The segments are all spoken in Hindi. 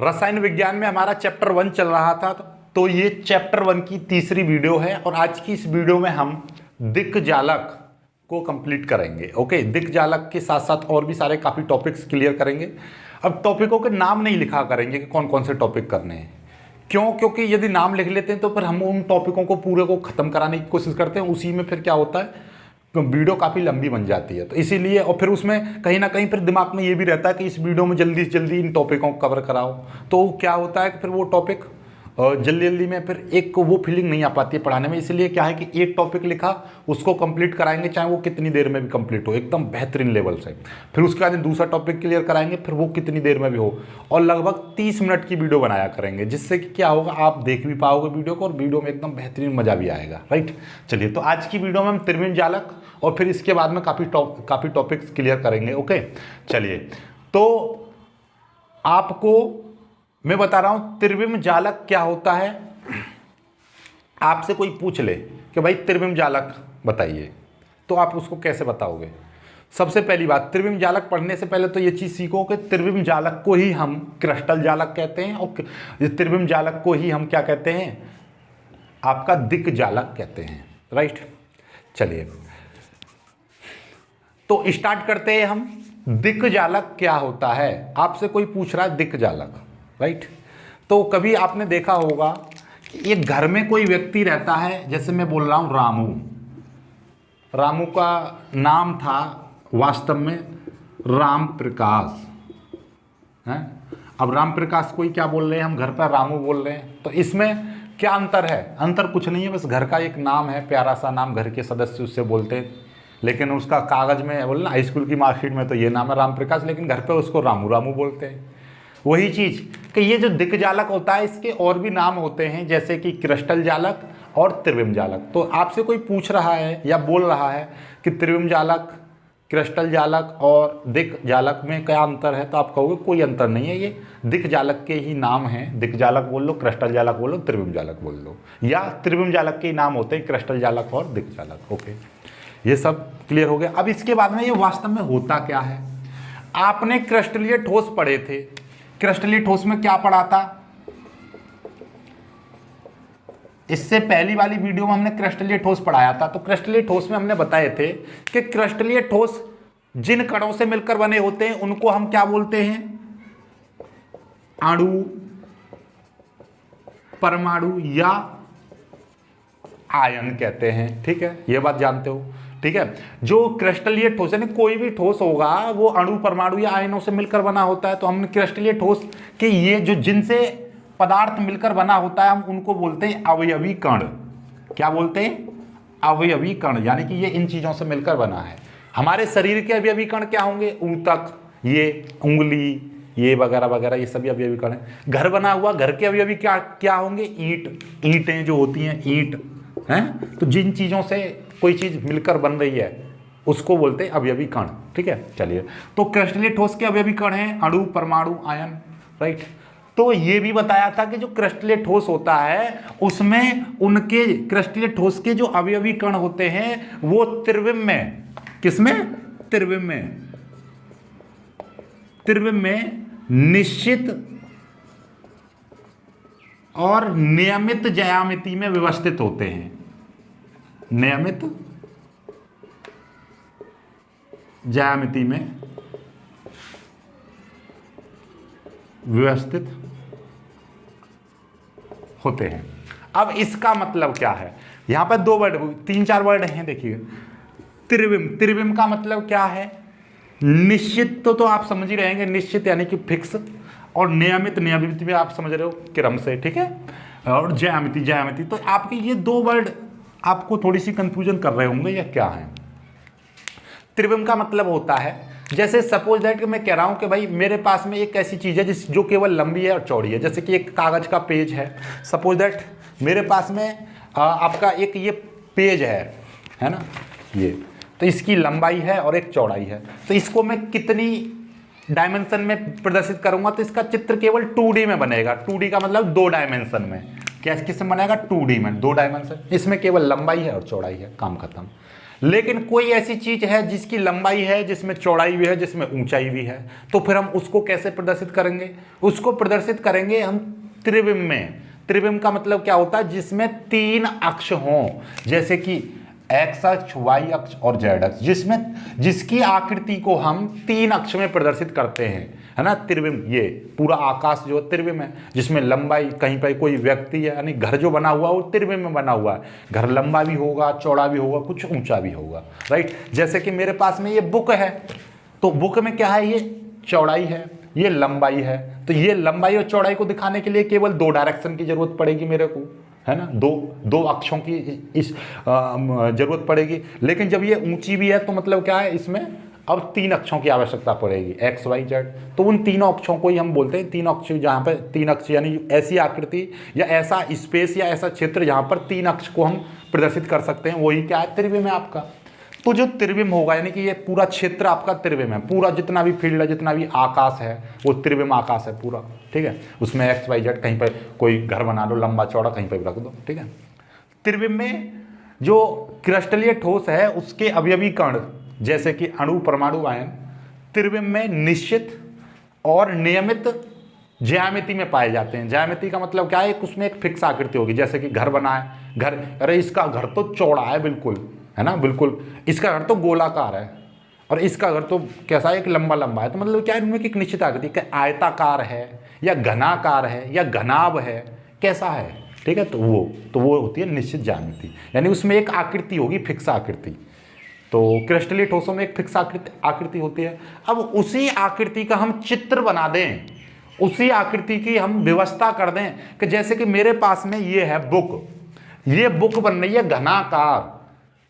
रसायन विज्ञान में हमारा चैप्टर 1 चल रहा था, तो ये चैप्टर 1 की तीसरी वीडियो है और आज की इस वीडियो में हम दिक्जालक को कंप्लीट करेंगे। ओके, दिक्जालक के साथ साथ और भी सारे काफ़ी टॉपिक्स क्लियर करेंगे। अब टॉपिकों के नाम नहीं लिखा करेंगे कि कौन कौन से टॉपिक करने हैं। क्यों? क्योंकि यदि नाम लिख लेते हैं तो फिर हम उन टॉपिकों को पूरे को ख़त्म कराने की कोशिश करते हैं, उसी में फिर क्या होता है वीडियो काफ़ी लंबी बन जाती है। तो इसीलिए, और फिर उसमें कहीं ना कहीं फिर दिमाग में ये भी रहता है कि इस वीडियो में जल्दी से जल्दी इन टॉपिकों को कवर कराओ, तो क्या होता है कि फिर वो टॉपिक जल्दी जल्दी में फिर एक वो फीलिंग नहीं आ पाती है पढ़ाने में। इसलिए क्या है कि एक टॉपिक लिखा उसको कंप्लीट कराएंगे, चाहे वो कितनी देर में भी कंप्लीट हो, एकदम बेहतरीन लेवल से। फिर उसके बाद दूसरा टॉपिक क्लियर कराएंगे, फिर वो कितनी देर में भी हो, और लगभग 30 मिनट की वीडियो बनाया करेंगे, जिससे कि क्या होगा आप देख भी पाओगे वीडियो को और वीडियो में एकदम बेहतरीन मज़ा भी आएगा। राइट, चलिए तो आज की वीडियो में हम त्रिविम जालक और फिर इसके बाद में काफ़ी टॉपिक्स क्लियर करेंगे। ओके, चलिए तो आपको मैं बता रहा हूं त्रिविम जालक क्या होता है। आपसे कोई पूछ ले कि भाई त्रिविम जालक बताइए, तो आप उसको कैसे बताओगे? सबसे पहली बात, त्रिविम जालक पढ़ने से पहले तो ये चीज़ सीखो कि त्रिविम जालक को ही हम क्रिस्टल जालक कहते हैं और त्रिविम जालक को ही हम क्या कहते हैं, आपका दिक्जालक कहते हैं। राइट, चलिए तो स्टार्ट करते हैं हम। दिक्जालक क्या होता है? आपसे कोई पूछ रहा है दिक्जालक, राइट। तो कभी आपने देखा होगा कि एक घर में कोई व्यक्ति रहता है, जैसे मैं बोल रहा हूं रामू। रामू का नाम था वास्तव में राम प्रकाश है। अब राम प्रकाश को ही क्या बोल रहे हैं हम घर पर, रामू बोल रहे हैं। तो इसमें क्या अंतर है? अंतर कुछ नहीं है, बस घर का एक नाम है, प्यारा सा नाम, घर के सदस्य उससे बोलते हैं। लेकिन उसका कागज में बोलना, हाई स्कूल की मार्कशीट में तो ये नाम है राम प्रकाश, लेकिन घर पे उसको रामू रामू बोलते हैं। वही चीज़ कि ये जो दिक्जालक होता है इसके और भी नाम होते हैं, जैसे कि क्रिस्टल जालक और त्रिविम जालक। तो आपसे कोई पूछ रहा है या बोल रहा है कि त्रिविम जालक, क्रिस्टल जालक और दिक्जालक में क्या अंतर है, तो आप कहोगे कोई अंतर नहीं है, ये दिक्जालक के ही नाम हैं। दिक्जालक बोल लो, क्रिस्टल जालक बोल लो, त्रिविम जालक बोल लो, या त्रिविम जालक के ही नाम होते हैं क्रिस्टल जालक और दिक्जालक। ओके, ये सब क्लियर हो गया। अब इसके बाद में ये वास्तव में होता क्या है? आपने क्रिस्टलीय ठोस पढ़े थे। क्रिस्टलीय ठोस में क्या पढ़ा था? इससे पहली वाली वीडियो में हमने क्रिस्टलीय ठोस पढ़ाया था। तो क्रिस्टलीय ठोस में हमने बताए थे कि क्रिस्टलीय ठोस जिन कणों से मिलकर बने होते हैं उनको हम क्या बोलते हैं? अणु, परमाणु या आयन कहते हैं। ठीक है, ये बात जानते हो। ठीक है, जो क्रिस्टलीय ठोस यानी कोई भी ठोस होगा वो अणु, परमाणु या आयनों से मिलकर बना होता है। तो हमने क्रिस्टलीय ठोस के ये जो जिनसे पदार्थ मिलकर बना होता है हम उनको बोलते हैं अवयवी कण। क्या बोलते हैं? अवयवी कण, यानी कि ये इन चीजों से मिलकर बना है। हमारे शरीर के अवयवी कण क्या होंगे? ऊतक, ये उंगली, ये वगैरह वगैरह, ये सभी अवयवी कण है। घर बना हुआ, घर के अवयवी क्या क्या होंगे? ईंट, ईंटें जो होती हैं, ईंट हैं। तो जिन चीजों से कोई चीज मिलकर बन रही है उसको बोलते हैं अवयवी कण। ठीक है, चलिए तो क्रिस्टलीय ठोस के अवयवी कण हैं अणु, परमाणु, आयन। राइट, तो ये भी बताया था कि जो क्रिस्टलीय ठोस होता है उसमें उनके क्रिस्टलीय ठोस के जो अवयवी कण होते हैं वो त्रिविम में, किसमें? त्रिविम में, त्रिविम में निश्चित और नियमित ज्यामिति में व्यवस्थित होते हैं। नियमित ज्यामिति में व्यवस्थित होते हैं। अब इसका मतलब क्या है? यहां पर दो वर्ड, 3-4 वर्ड हैं, देखिए। त्रिविम, त्रिविम का मतलब क्या है? निश्चित तो आप समझ ही रहेंगे, निश्चित यानी कि फिक्स, और नियमित, नियमित भी आप समझ रहे हो क्रम से। ठीक है, और ज्यामिति, ज्यामिति। तो आपके ये दो वर्ड आपको थोड़ी सी कंफ्यूजन कर रहे होंगे, या क्या है? त्रिविम का मतलब होता है, जैसे सपोज दैट कि मैं कह रहा हूं कि भाई मेरे पास में एक ऐसी चीज है जो केवल लंबी है और चौड़ी है, जैसे कि एक कागज का पेज है। सपोज दैट मेरे पास में आपका एक ये पेज है ना, ये तो इसकी लंबाई है और एक चौड़ाई है। तो इसको मैं कितनी डायमेंशन में प्रदर्शित करूंगा? तो इसका चित्र केवल 2D में बनेगा। 2D का मतलब 2 डायमेंशन में। क्या किसमें बनेगा? 2D में, 2 डायमेंशन। इसमें केवल लंबाई है और चौड़ाई है, काम खत्म। लेकिन कोई ऐसी चीज है जिसकी लंबाई है, जिसमें चौड़ाई भी है, जिसमें ऊंचाई भी है, तो फिर हम उसको कैसे प्रदर्शित करेंगे? उसको प्रदर्शित करेंगे हम त्रिविम में। त्रिविम का मतलब क्या होता है? जिसमें 3 अक्ष हों, जैसे कि एक्स अक्ष, वाई अक्ष और जेड अक्ष, जिसकी आकृति को हम 3 अक्ष में प्रदर्शित करते हैं, है ना। त्रिविम, ये पूरा आकाश जो त्रिविम है, जिसमें लंबाई, कहीं पर कोई व्यक्ति है, यानी घर जो बना हुआ है वो त्रिविम में बना हुआ है। घर लंबा भी होगा, चौड़ा भी होगा, कुछ ऊंचा भी होगा, राइट। जैसे कि मेरे पास में ये बुक है, तो बुक में क्या है? ये चौड़ाई है, ये लंबाई है। तो ये लंबाई और चौड़ाई को दिखाने के लिए केवल 2 डायरेक्शन की जरूरत पड़ेगी मेरे को, है ना। दो अक्षों की इस जरूरत पड़ेगी। लेकिन जब ये ऊंची भी है तो मतलब क्या है? इसमें अब 3 अक्षों की आवश्यकता पड़ेगी, एक्स वाई जेड। तो उन तीनों अक्षों को ही हम बोलते हैं 3 अक्ष, जहाँ पर 3 अक्ष यानी ऐसी आकृति या ऐसा स्पेस या ऐसा क्षेत्र जहाँ पर 3 अक्ष को हम प्रदर्शित कर सकते हैं, वही क्या है? त्रिविम है आपका। तो जो त्रिविम होगा, यानी कि ये पूरा क्षेत्र आपका त्रिविम है, पूरा जितना भी फील्ड है, जितना भी आकाश है, वो त्रिविम आकाश है पूरा, ठीक है। उसमें एक्स वाई जेड, कहीं पर कोई घर बना लो लंबा चौड़ा, कहीं पर भी रख दो, ठीक है। त्रिविम में जो क्रिस्टलीय ठोस है उसके अवयवी कण, जैसे कि अणु, परमाणु, आयन, त्रिविम में निश्चित और नियमित ज्यामिति में पाए जाते हैं। ज्यामिति का मतलब क्या है? उसमें एक फिक्स आकृति होगी। जैसे कि घर बना है, घर, अरे इसका घर तो चौड़ा है बिल्कुल, है ना, बिल्कुल, इसका घर तो गोलाकार है और इसका घर तो कैसा है? एक लंबा लंबा है। तो मतलब क्या है? इनमें एक निश्चित आकृति, आयताकार है या घनाकार है या घनाभ है, कैसा है, ठीक है। तो वो होती है निश्चित ज्यामिति, यानी उसमें एक आकृति होगी, फिक्स आकृति। तो क्रिस्टलीय ठोसों में एक फिक्स आकृति होती है। अब उसी आकृति का हम चित्र बना दें, उसी आकृति की हम व्यवस्था कर दें कि जैसे कि मेरे पास में ये है बुक, ये बुक बन रही है घनाकार,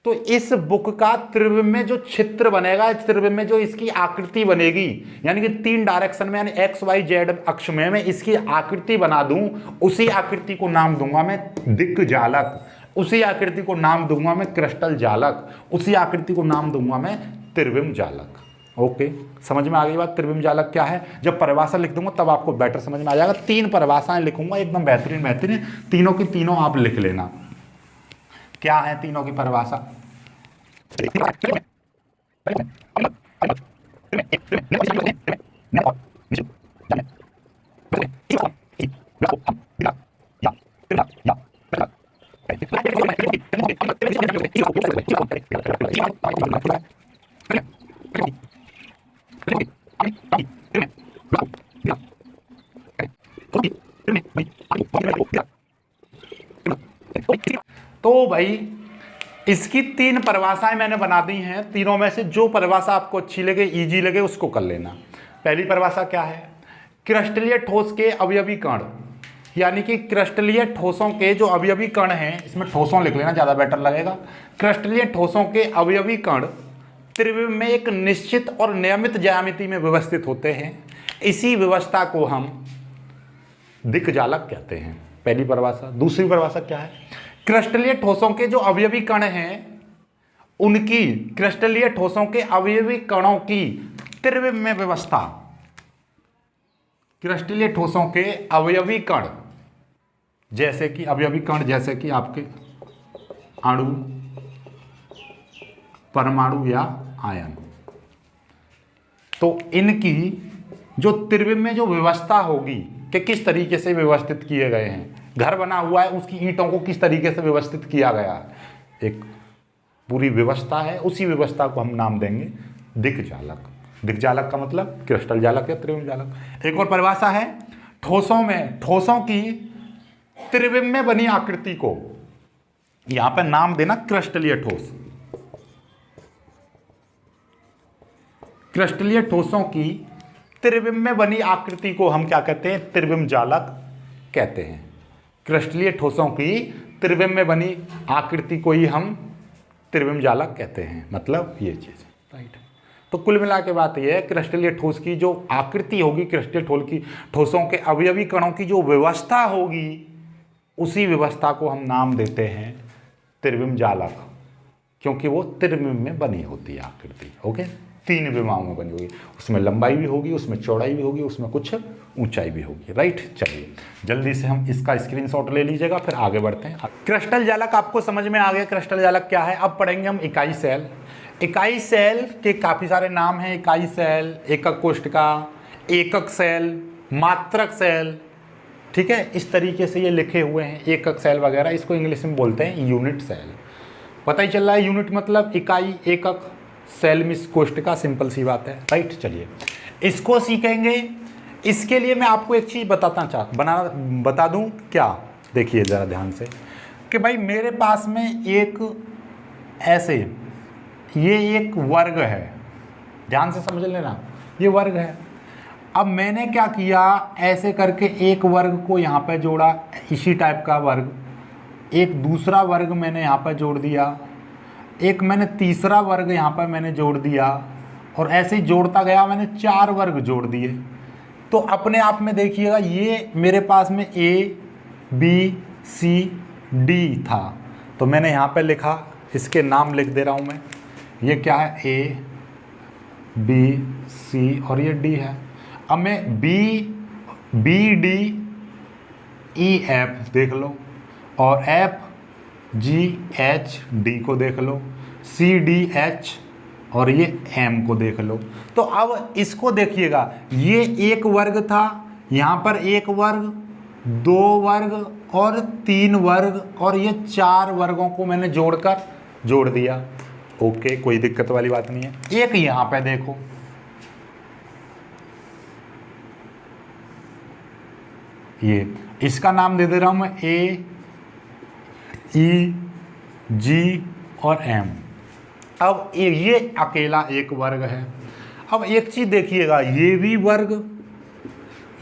तो इस बुक का त्रिविम में जो चित्र बनेगा, इस त्रिविम में जो इसकी आकृति बनेगी, यानी कि 3 डायरेक्शन में, यानी एक्स वाई जेड अक्ष में मैं इसकी आकृति बना दूं, उसी आकृति को नाम दूंगा मैं दिक्जालक, उसी आकृति को नाम दूंगा मैं क्रिस्टल जालक, उसी आकृति को नाम दूंगा मैं त्रिविम जालक। ओके, समझ में आ गई बात? त्रिविम जालक क्या है? जब परिभाषा लिख दूंगा तब आपको बेटर समझ में आ जाएगा। 3 परिभाषाएं लिखूंगा, एकदम बेहतरीन, तीनों की तीनों आप लिख लेना। क्या है तीनों की परिभाषा? तो भाई इसकी 3 परिभाषाएं मैंने बना दी हैं। तीनों में से जो परिभाषा आपको अच्छी लगे, इजी लगे, उसको कर लेना। पहली परिभाषा क्या है? क्रिस्टलीय ठोस के अवयवी कण, यानी कि क्रिस्टलीय ठोसों के जो अवयवी कण हैं, इसमें ठोसों लिख लेना, ज़्यादा बेटर लगेगा। क्रिस्टलीय ठोसों के अवयवी कण त्रिविम में एक निश्चित और नियमित ज्यामिति में व्यवस्थित होते हैं। इसी व्यवस्था को हम दिक्जालक कहते हैं। पहली परिभाषा। दूसरी परिभाषा क्या है? क्रिस्टलीय ठोसों के जो अवयवी कण हैं, उनकी, क्रिस्टलीय ठोसों के अवयवी कणों की त्रिविम में व्यवस्था। क्रिस्टलीय ठोसों के अवयवी कण, जैसे कि अवयवी कण, जैसे कि आपके अणु, परमाणु या आयन, तो इनकी जो त्रिविम में जो व्यवस्था होगी कि किस तरीके से व्यवस्थित किए गए हैं, घर बना हुआ है उसकी ईंटों को किस तरीके से व्यवस्थित किया गया है, एक पूरी व्यवस्था है, उसी व्यवस्था को हम नाम देंगे दिक्जालक। दिक्जालक का मतलब क्रिस्टल जालक या त्रिविम जालक। एक और परिभाषा है ठोसों में, ठोसों की त्रिविम में बनी आकृति को यहां पर नाम देना क्रिस्टलीय ठोस। क्रिस्टलीय ठोसों की त्रिविम में बनी आकृति को हम क्या कहते हैं? त्रिविम जालक कहते हैं। क्रिस्टलीय ठोसों की त्रिविम में बनी आकृति को ही हम त्रिविम जालक कहते हैं। मतलब ये चीज, राइट। तो कुल मिला के बात यह है, क्रिस्टलीय ठोस की जो आकृति होगी, क्रिस्टलीय ठोसों के अवयवी कणों की जो व्यवस्था होगी, उसी व्यवस्था को हम नाम देते हैं त्रिविम जालक, क्योंकि वो त्रिविम में बनी होती है आकृति। ओके। 3 विमाओं में बनी हुई, उसमें लंबाई भी होगी, उसमें चौड़ाई भी होगी, उसमें कुछ ऊंचाई भी होगी, राइट। चलिए जल्दी से हम इसका स्क्रीनशॉट ले लीजिएगा, फिर आगे बढ़ते हैं। क्रिस्टल जालक आपको समझ में आ गया क्रिस्टल जालक क्या है। अब पढ़ेंगे हम इकाई सेल। इकाई सेल के काफ़ी सारे नाम हैं। इकाई सेल, एकक कोशिका, एकक सेल, मात्रक सेल, ठीक है, इस तरीके से ये लिखे हुए हैं। एकक सेल वगैरह, इसको इंग्लिश में बोलते हैं यूनिट सेल। पता ही चल रहा है यूनिट मतलब इकाई, एकक, सेल में कोशिका, सिंपल सी बात है, राइट। चलिए इसको सीखेंगे। इसके लिए मैं आपको एक चीज़ बता दूं क्या, देखिए ज़रा ध्यान से कि भाई मेरे पास में एक ऐसे ये एक वर्ग है, ध्यान से समझ लेना, ये वर्ग है। अब मैंने क्या किया, ऐसे करके एक वर्ग को यहाँ पे जोड़ा, इसी टाइप का वर्ग, एक दूसरा वर्ग मैंने यहाँ पर जोड़ दिया, एक मैंने तीसरा वर्ग यहाँ पर मैंने जोड़ दिया, और ऐसे ही जोड़ता गया मैंने 4 वर्ग जोड़ दिए। तो अपने आप में देखिएगा ये मेरे पास में A, B, C, D था, तो मैंने यहाँ पे लिखा, इसके नाम लिख दे रहा हूँ मैं, ये क्या है, A, B, C और ये D है। अब मैं B, D, E, F देख लो, और F, G, H, D को देख लो, C, D, H और ये M को देख लो। तो अब इसको देखिएगा, ये एक वर्ग था, यहाँ पर एक वर्ग, 2 वर्ग और 3 वर्ग, और ये 4 वर्गों को मैंने जोड़ दिया। ओके, कोई दिक्कत वाली बात नहीं है। एक यहाँ पे देखो, ये इसका नाम दे रहा हूं मैं A, E, G और M। अब ये अकेला एक वर्ग है। अब एक चीज देखिएगा, ये भी वर्ग,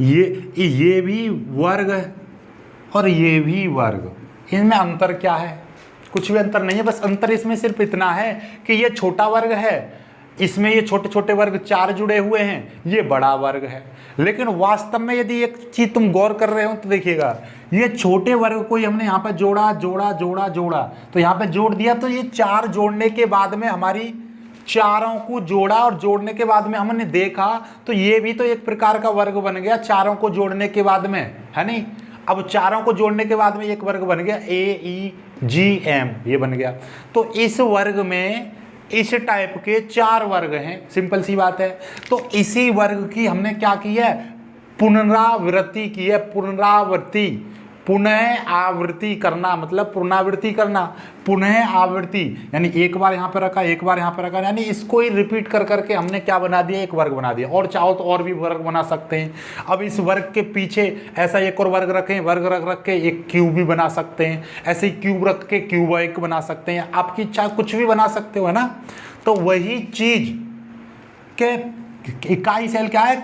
ये भी वर्ग और ये भी वर्ग, इनमें अंतर क्या है? कुछ भी अंतर नहीं है, बस अंतर इसमें सिर्फ इतना है कि ये छोटा वर्ग है, इसमें ये छोटे छोटे वर्ग 4 जुड़े हुए हैं, ये बड़ा वर्ग है। लेकिन वास्तव में यदि एक चीज तुम गौर कर रहे हो तो देखिएगा, ये छोटे वर्ग को हमने यहाँ पर जोड़ा, तो यहाँ पे जोड़ दिया, तो ये 4 जोड़ने के बाद में हमारी चारों को जोड़ा, और जोड़ने के बाद में हमने देखा तो ये भी तो एक प्रकार का वर्ग बन गया चारों को जोड़ने के बाद में, है नहीं। अब चारों को जोड़ने के बाद में एक वर्ग बन गया, A, E, G, M, ये बन गया। तो इस वर्ग में इस टाइप के 4 वर्ग हैं, सिंपल सी बात है। तो इसी वर्ग की हमने क्या की है, पुनरावृत्ति की है। पुनः आवृत्ति करना मतलब पुनरावृत्ति करना, पुनः आवृत्ति, यानी एक बार यहाँ पर रखा, एक बार यहाँ पर रखा, यानी इसको ही रिपीट कर करके हमने क्या बना दिया, एक वर्ग बना दिया। और चाहो तो और भी वर्ग बना सकते हैं। अब इस वर्ग के पीछे ऐसा एक और वर्ग रखें, वर्ग रख के एक क्यूब भी बना सकते हैं, ऐसे ही क्यूब रख के क्यूबॉइड बना सकते हैं, आपकी इच्छा कुछ भी बना सकते हो, है ना। तो वही चीज के इकाई सेल क्या है,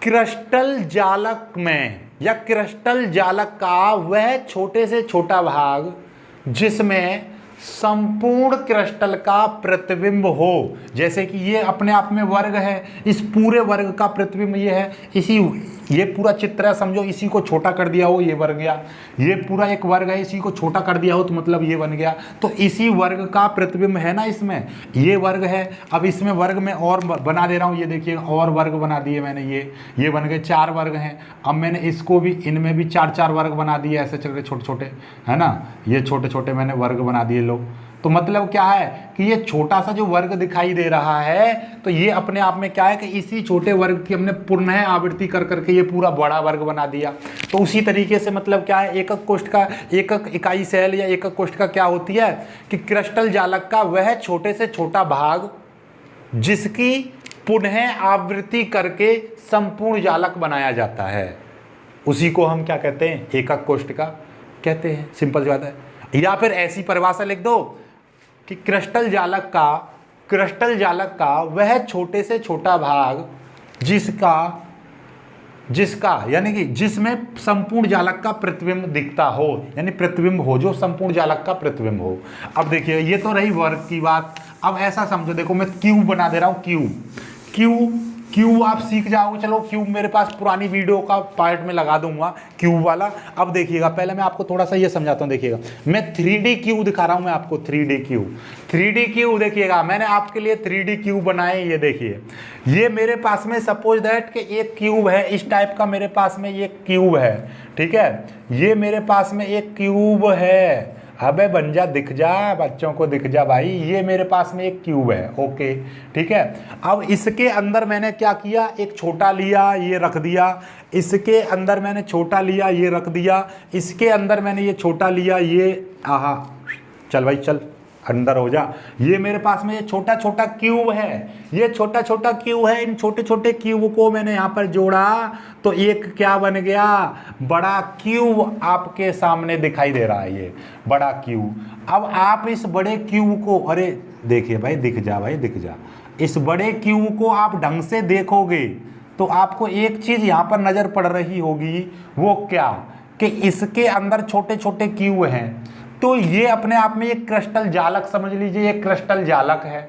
क्रिस्टल जालक में या क्रिस्टल जालक का वह छोटे से छोटा भाग जिसमें संपूर्ण क्रिस्टल का प्रतिबिंब हो। जैसे कि ये अपने आप में वर्ग है, इस पूरे वर्ग का प्रतिबिंब ये है, ये पूरा चित्र है, समझो इसी को छोटा कर दिया हो, ये बन गया। ये पूरा एक वर्ग है, इसी को छोटा कर दिया हो तो मतलब ये बन गया। तो इसी वर्ग का प्रतिबिंब है ना, इसमें ये वर्ग है। अब इसमें वर्ग में और बना दे रहा हूँ, ये देखिए और वर्ग बना दिए मैंने, ये बन गए 4 वर्ग हैं। अब मैंने इसको भी, इनमें भी 4 वर्ग बना दिए, ऐसे छोटे छोटे, है ना, ये छोटे छोटे मैंने वर्ग बना दिए लोग। तो मतलब क्या है कि ये छोटा सा जो वर्ग दिखाई दे रहा है, तो ये अपने आप में क्या है कि इसी छोटे वर्ग की हमने पुनः आवृत्ति कर करके ये पूरा बड़ा वर्ग बना दिया। तो उसी तरीके से मतलब क्या है, एकक कोशिका, एकक इकाई सेल या एकक कोशिका क्या होती है कि क्रिस्टल जालक का वह छोटे से छोटा भाग जिसकी पुनः आवृत्ति करके संपूर्ण जालक बनाया जाता है, उसी को हम क्या कहते हैं, एकक कोशिका कहते हैं। सिंपल सी बात है। या फिर ऐसी परिभाषा लिख दो कि क्रिस्टल जालक का वह छोटे से छोटा भाग जिसका यानी कि जिसमें संपूर्ण जालक का प्रतिबिंब दिखता हो, यानी प्रतिबिंब हो जो संपूर्ण जालक का प्रतिबिंब हो। अब देखिए ये तो रही वर्ग की बात। अब ऐसा समझो, देखो मैं क्यूब बना दे रहा हूं, क्यूब क्यूब आप सीख जाओगे। चलो क्यूब मेरे पास पुरानी वीडियो का पार्ट में लगा दूंगा क्यूब वाला। अब देखिएगा, पहले मैं आपको थोड़ा सा ये समझाता हूँ। देखिएगा मैं 3D क्यूब दिखा रहा हूँ मैं आपको, 3D क्यूब देखिएगा, मैंने आपके लिए 3D क्यूब बनाए। ये देखिए, ये मेरे पास में सपोज दैट कि एक क्यूब है, इस टाइप का मेरे पास में ये क्यूब है, ठीक है। ये मेरे पास में एक क्यूब है, अबे बन जा, दिख जा, बच्चों को दिख जा भाई। ये मेरे पास में एक क्यूब है, ओके, ठीक है। अब इसके अंदर मैंने क्या किया, एक छोटा लिया, ये रख दिया। इसके अंदर मैंने छोटा लिया, ये रख दिया। इसके अंदर मैंने ये छोटा लिया, ये आहा, चल भाई चल अंदर हो जा। ये मेरे पास में ये छोटा छोटा क्यूब है, ये छोटा छोटा क्यूब है। इन छोटे छोटे क्यूब को मैंने यहाँ पर जोड़ा तो एक क्या बन गया, बड़ा क्यूब आपके सामने दिखाई दे रहा है, ये बड़ा क्यूब। अब आप इस बड़े क्यूब को, अरे देखिए भाई, दिख जा भाई, दिख जा। इस बड़े क्यूब को आप ढंग से देखोगे तो आपको एक चीज यहाँ पर नजर पड़ रही होगी, वो क्या, कि इसके अंदर छोटे छोटे क्यूब हैं। तो ये अपने आप में एक क्रिस्टल जालक समझ लीजिए, एक क्रिस्टल जालक है,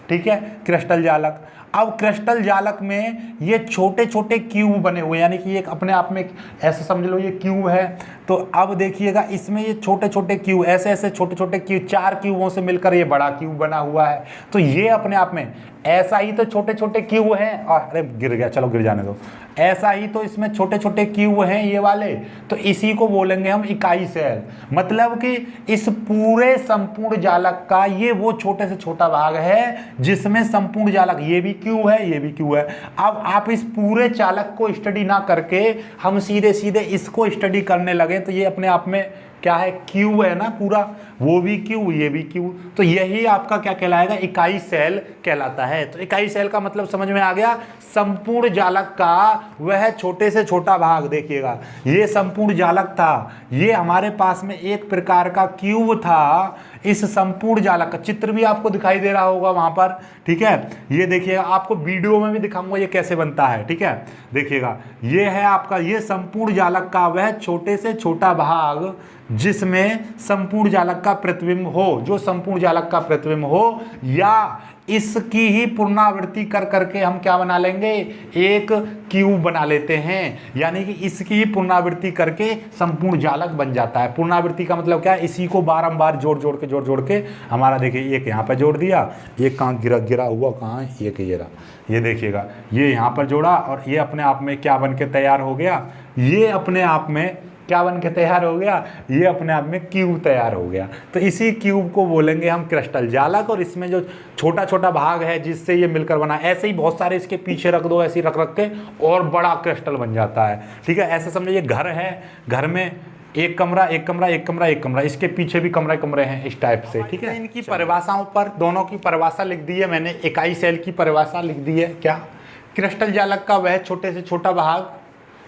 ठीक है, क्रिस्टल जालक। अब क्रिस्टल जालक में ये छोटे छोटे क्यूब बने हुए, यानी कि एक अपने आप में ऐसे समझ लो ये क्यूब है। तो अब देखिएगा इसमें ये छोटे छोटे क्यूब, ऐसे ऐसे छोटे छोटे क्यूब, 4 क्यूबों से मिलकर ये बड़ा क्यूब बना हुआ है। तो ये अपने आप में ऐसा ही तो छोटे छोटे क्यूब हैं, और अरे गिर गया, चलो गिर जाने दो। ऐसा ही तो इसमें छोटे छोटे क्यूब हैं ये वाले, तो इसी को बोलेंगे हम इकाई सेल। मतलब कि इस पूरे संपूर्ण जालक का ये वो छोटे से छोटा भाग है जिसमें संपूर्ण जालक, ये भी क्यूब है, ये भी क्यूब है। अब आप इस पूरे चालक को स्टडी ना करके हम सीधे सीधे इसको स्टडी करने लगे तो ये अपने आप में क्या है, क्यूब है ना पूरा, वो भी क्यूब, ये भी क्यूब। तो यही आपका क्या कहलाएगा, इकाई सेल कहलाता है। तो इकाई सेल का मतलब समझ में आ गया, संपूर्ण जालक का वह छोटे से छोटा भाग। देखिएगा ये संपूर्ण जालक था, ये हमारे पास में एक प्रकार का क्यूब था। इस संपूर्ण जालक का चित्र भी आपको दिखाई दे रहा होगा वहां पर, ठीक है। ये देखिएगा, आपको वीडियो में भी दिखाऊंगा ये कैसे बनता है, ठीक है। देखिएगा ये है आपका, ये संपूर्ण जालक का वह छोटे से छोटा भाग जिसमें संपूर्ण जालक का प्रतिबिंब हो, जो संपूर्ण जालक का प्रतिबिंब हो, या इसकी ही पुनरावृत्ति कर करके हम क्या बना लेंगे, एक क्यूब बना लेते हैं। यानी कि इसकी ही पुनरावृत्ति करके संपूर्ण जालक बन जाता है। पुनरावृत्ति का मतलब क्या है, इसी को बारंबार जोड़ जोड़ के हमारा, देखिए एक यहाँ पर जोड़ दिया, एक कहाँ गिरा हुआ, कहाँ एक ये रहा, ये देखिएगा, ये यहाँ पर जोड़ा और ये अपने आप में क्या बन के तैयार हो गया, ये अपने आप में क्या बन के तैयार हो गया, ये अपने आप में क्यूब तैयार हो गया। तो इसी क्यूब को बोलेंगे हम क्रिस्टल जालक। और इसमें जो छोटा छोटा भाग है जिससे ये मिलकर बना, ऐसे ही बहुत सारे इसके पीछे रख दो, ऐसे ही रख के और बड़ा क्रिस्टल बन जाता है, ठीक है। ऐसे समझिए घर है, घर में एक कमरा एक कमरा एक कमरा एक कमरा, इसके पीछे भी कमरे हैं इस टाइप से, ठीक है। इनकी परिभाषाओं पर दोनों की परिभाषा लिख दी है मैंने। इकाई सेल की परिभाषा लिख दी है, क्या, क्रिस्टल जालक का वह छोटे से छोटा भाग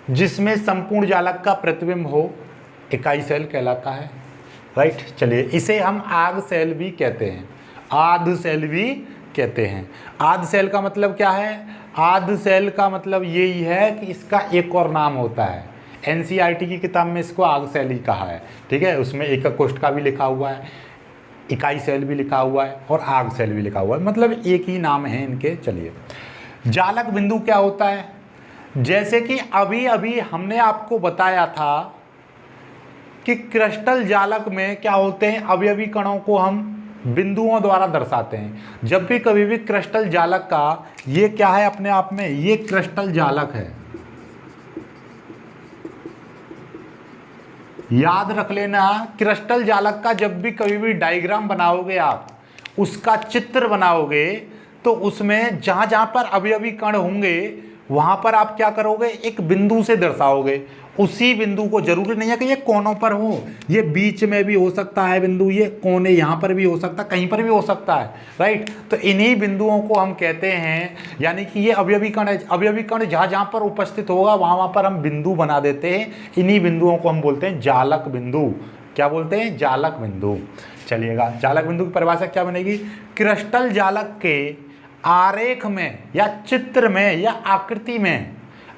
जिसमें संपूर्ण जालक का प्रतिबिंब हो, इकाई सेल कहलाता है, राइट। चलिए इसे हम आध सेल भी कहते हैं, आध सेल भी कहते हैं। आध सेल का मतलब क्या है, आध सेल का मतलब यही है कि इसका एक और नाम होता है। एनसीईआरटी की किताब में इसको आध सेल ही कहा है, ठीक है। उसमें एकक कोष्ठ का भी लिखा हुआ है, इकाई सेल भी लिखा हुआ है और आग सेल भी लिखा हुआ है, मतलब एक ही नाम है इनके। चलिए जालक बिंदु क्या होता है, जैसे कि अभी अभी हमने आपको बताया था कि क्रिस्टल जालक में क्या होते हैं, अवयवी कणों को हम बिंदुओं द्वारा दर्शाते हैं। जब भी कभी भी क्रिस्टल जालक का, ये क्या है अपने आप में, ये क्रिस्टल जालक है, याद रख लेना। क्रिस्टल जालक का जब भी कभी भी डायग्राम बनाओगे आप, उसका चित्र बनाओगे, तो उसमें जहां जहां पर अवयवी कण होंगे वहां पर आप क्या करोगे, एक बिंदु से दर्शाओगे। उसी बिंदु को, जरूरी नहीं है कि ये कोनों पर हो, ये बीच में भी हो सकता है बिंदु, ये कोने यहाँ पर भी हो सकता है, कहीं पर भी हो सकता है, राइट। तो इन्हीं बिंदुओं को हम कहते हैं, यानी कि ये अवयवी कण है, अवयवी कण जहाँ जहाँ पर उपस्थित होगा वहाँ पर हम बिंदु बना देते हैं। इन्हीं बिंदुओं को हम बोलते हैं जालक बिंदु। क्या बोलते हैं, जालक बिंदु। चलिएगा जालक बिंदु की परिभाषा क्या बनेगी, क्रिस्टल जालक के आरेख में या चित्र में या आकृति में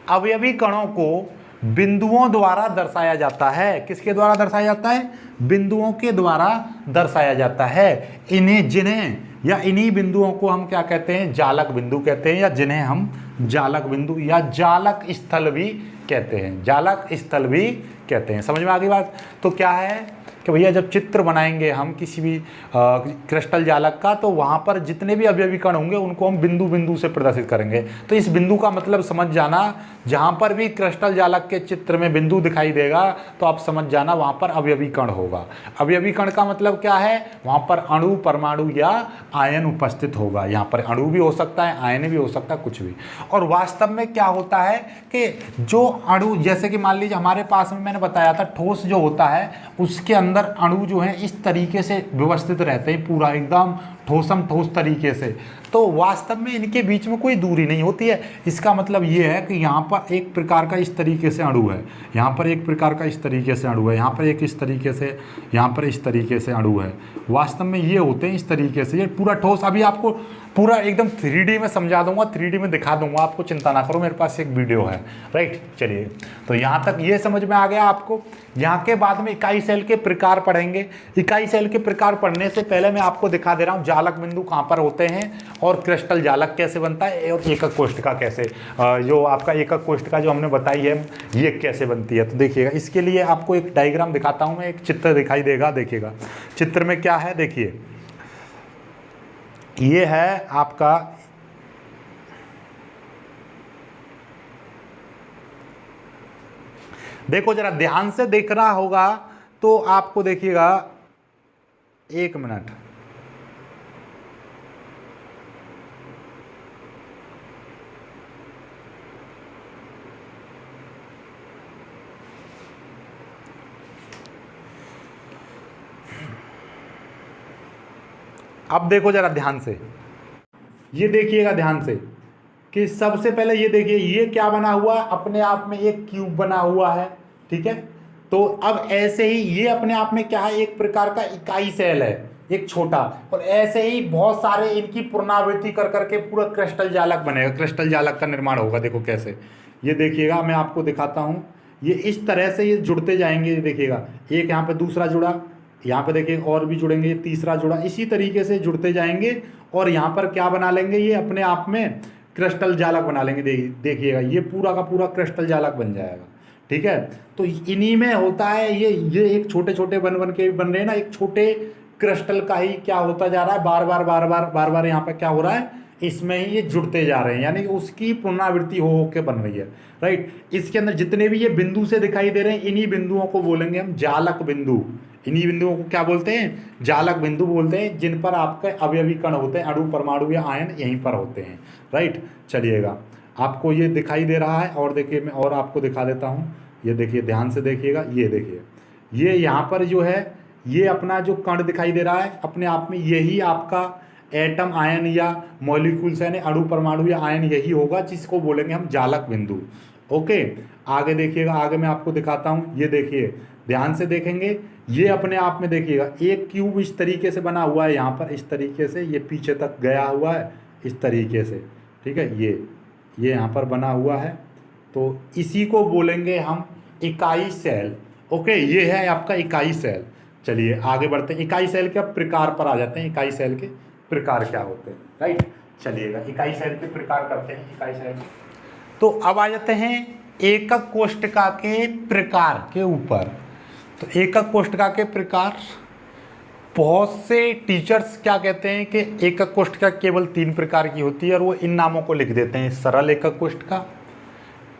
अवयवी कणों को बिंदुओं द्वारा दर्शाया जाता है। किसके द्वारा दर्शाया जाता है, बिंदुओं के द्वारा दर्शाया जाता है। इन्हीं बिंदुओं को हम क्या कहते हैं, जालक बिंदु कहते हैं, या जिन्हें हम जालक बिंदु या जालक स्थल भी कहते हैं, जालक स्थल भी कहते हैं। समझ में आ गई बात? तो क्या है कि भैया जब चित्र बनाएंगे हम किसी भी क्रिस्टल जालक का, तो वहाँ पर जितने भी अवयवी कण होंगे उनको हम बिंदु बिंदु से प्रदर्शित करेंगे। तो इस बिंदु का मतलब समझ जाना, जहाँ पर भी क्रिस्टल जालक के चित्र में बिंदु दिखाई देगा तो आप समझ जाना वहाँ पर अवयवी कण होगा। अवयवी कण का मतलब क्या है? वहाँ पर अणु, परमाणु या आयन उपस्थित होगा। यहाँ पर अणु भी हो सकता है, आयन भी हो सकता है, कुछ भी। और वास्तव में क्या होता है कि जो अणु, जैसे कि मान लीजिए हमारे पास में मैंने बताया था ठोस जो होता है उसके अंदर अणु जो है इस तरीके से व्यवस्थित रहते हैं, पूरा एकदम ठोसम ठोस तरीके से। तो वास्तव में इनके बीच में कोई दूरी नहीं होती है। इसका मतलब ये है कि यहाँ पर एक प्रकार का इस तरीके से अणु है, यहाँ पर एक प्रकार का इस तरीके से अणु है, यहाँ पर एक इस तरीके से, यहाँ पर इस तरीके से अणु है। वास्तव में ये होते हैं इस तरीके से, ये पूरा ठोस। अभी आपको पूरा एकदम 3D में समझा दूंगा, 3D में दिखा दूंगा आपको, चिंता ना करो, मेरे पास एक वीडियो है। राइट, चलिए, तो यहाँ तक ये समझ में आ गया आपको। यहाँ के बाद में इकाई सेल के प्रकार पढ़ेंगे। इकाई सेल के प्रकार पढ़ने से पहले मैं आपको दिखा दे रहा हूँ जालक बिंदु कहाँ पर होते हैं और क्रिस्टल जालक कैसे बनता है और एकक कोष्ठिका कैसे, जो आपका एकक कोष्ठिका जो हमने बताई है ये कैसे बनती है। तो देखिएगा, इसके लिए आपको एक डायग्राम दिखाता हूँ मैं, एक चित्र दिखाई देगा, देखिएगा चित्र में क्या है। देखिए, ये है आपका देखो, जरा ध्यान से देखना होगा तो आपको, देखिएगा 1 मिनट। अब देखो जरा ध्यान से, ये देखिएगा ध्यान से कि सबसे पहले ये देखिए, ये क्या बना हुआ, अपने आप में एक क्यूब बना हुआ है, ठीक है। तो अब ऐसे ही ये अपने आप में क्या है, एक प्रकार का इकाई सेल है, एक छोटा, और ऐसे ही बहुत सारे इनकी पुनरावृत्ति कर करके पूरा क्रिस्टल जालक बनेगा, क्रिस्टल जालक का निर्माण होगा। देखो कैसे, ये देखिएगा, मैं आपको दिखाता हूँ, ये इस तरह से ये जुड़ते जाएंगे। ये देखिएगा, एक यहाँ पे दूसरा जुड़ा, यहाँ पे देखिए और भी जुड़ेंगे, तीसरा जुड़ा, इसी तरीके से जुड़ते जाएंगे और यहाँ पर क्या बना लेंगे, ये अपने आप में क्रिस्टल जालक बना लेंगे। देखिएगा, ये पूरा का पूरा क्रिस्टल जालक बन जाएगा, ठीक है। तो इन्हीं में होता है ये एक छोटे छोटे बन के बन रहे हैं ना, एक छोटे क्रिस्टल का ही क्या होता जा रहा है, बार बार यहाँ पे क्या हो रहा है, इसमें ही ये जुड़ते जा रहे हैं, यानी कि उसकी पुनरावृत्ति हो के बन रही है। राइट, इसके अंदर जितने भी ये बिंदु से दिखाई दे रहे हैं, इन्हीं बिंदुओं को बोलेंगे हम जालक बिंदु। इन्हीं बिंदुओं को क्या बोलते हैं, जालक बिंदु बोलते हैं, जिन पर आपके अवयवी कण होते हैं, अणु, परमाणु या आयन यहीं पर होते हैं। राइट, चलिएगा, आपको ये दिखाई दे रहा है, और देखिए मैं और आपको दिखा देता हूँ। ये देखिए, ध्यान से देखिएगा, ये देखिए, ये यहाँ पर जो है, ये अपना जो कण दिखाई दे रहा है, अपने आप में यही आपका एटम, आयन या मॉलिक्यूल्स यानी अणु, परमाणु या आयन यही होगा, जिसको बोलेंगे हम जालक बिंदु। ओके, आगे देखिएगा, आगे मैं आपको दिखाता हूँ। ये देखिए, ध्यान से देखेंगे, ये अपने आप में देखिएगा, एक क्यूब इस तरीके से बना हुआ है, यहाँ पर इस तरीके से, ये पीछे तक गया हुआ है इस तरीके से, ठीक है। ये यहाँ पर बना हुआ है, तो इसी को बोलेंगे हम इकाई सेल। ओके, ये है आपका इकाई सेल। चलिए आगे बढ़ते हैं, इकाई सेल के प्रकार पर आ जाते हैं। इकाई सेल के प्रकार क्या होते हैं, राइट। चलिएगा, इकाई सेल के प्रकार करते हैं, इकाई सेल। तो अब आ जाते हैं एकक कोष्ठिका के प्रकार के ऊपर। तो एकक कोष्ठिका के प्रकार, बहुत से टीचर्स क्या कहते हैं कि एकक कोष्ठिका केवल 3 प्रकार की होती है, और वो इन नामों को लिख देते हैं, सरल एकक कोष्ठिका,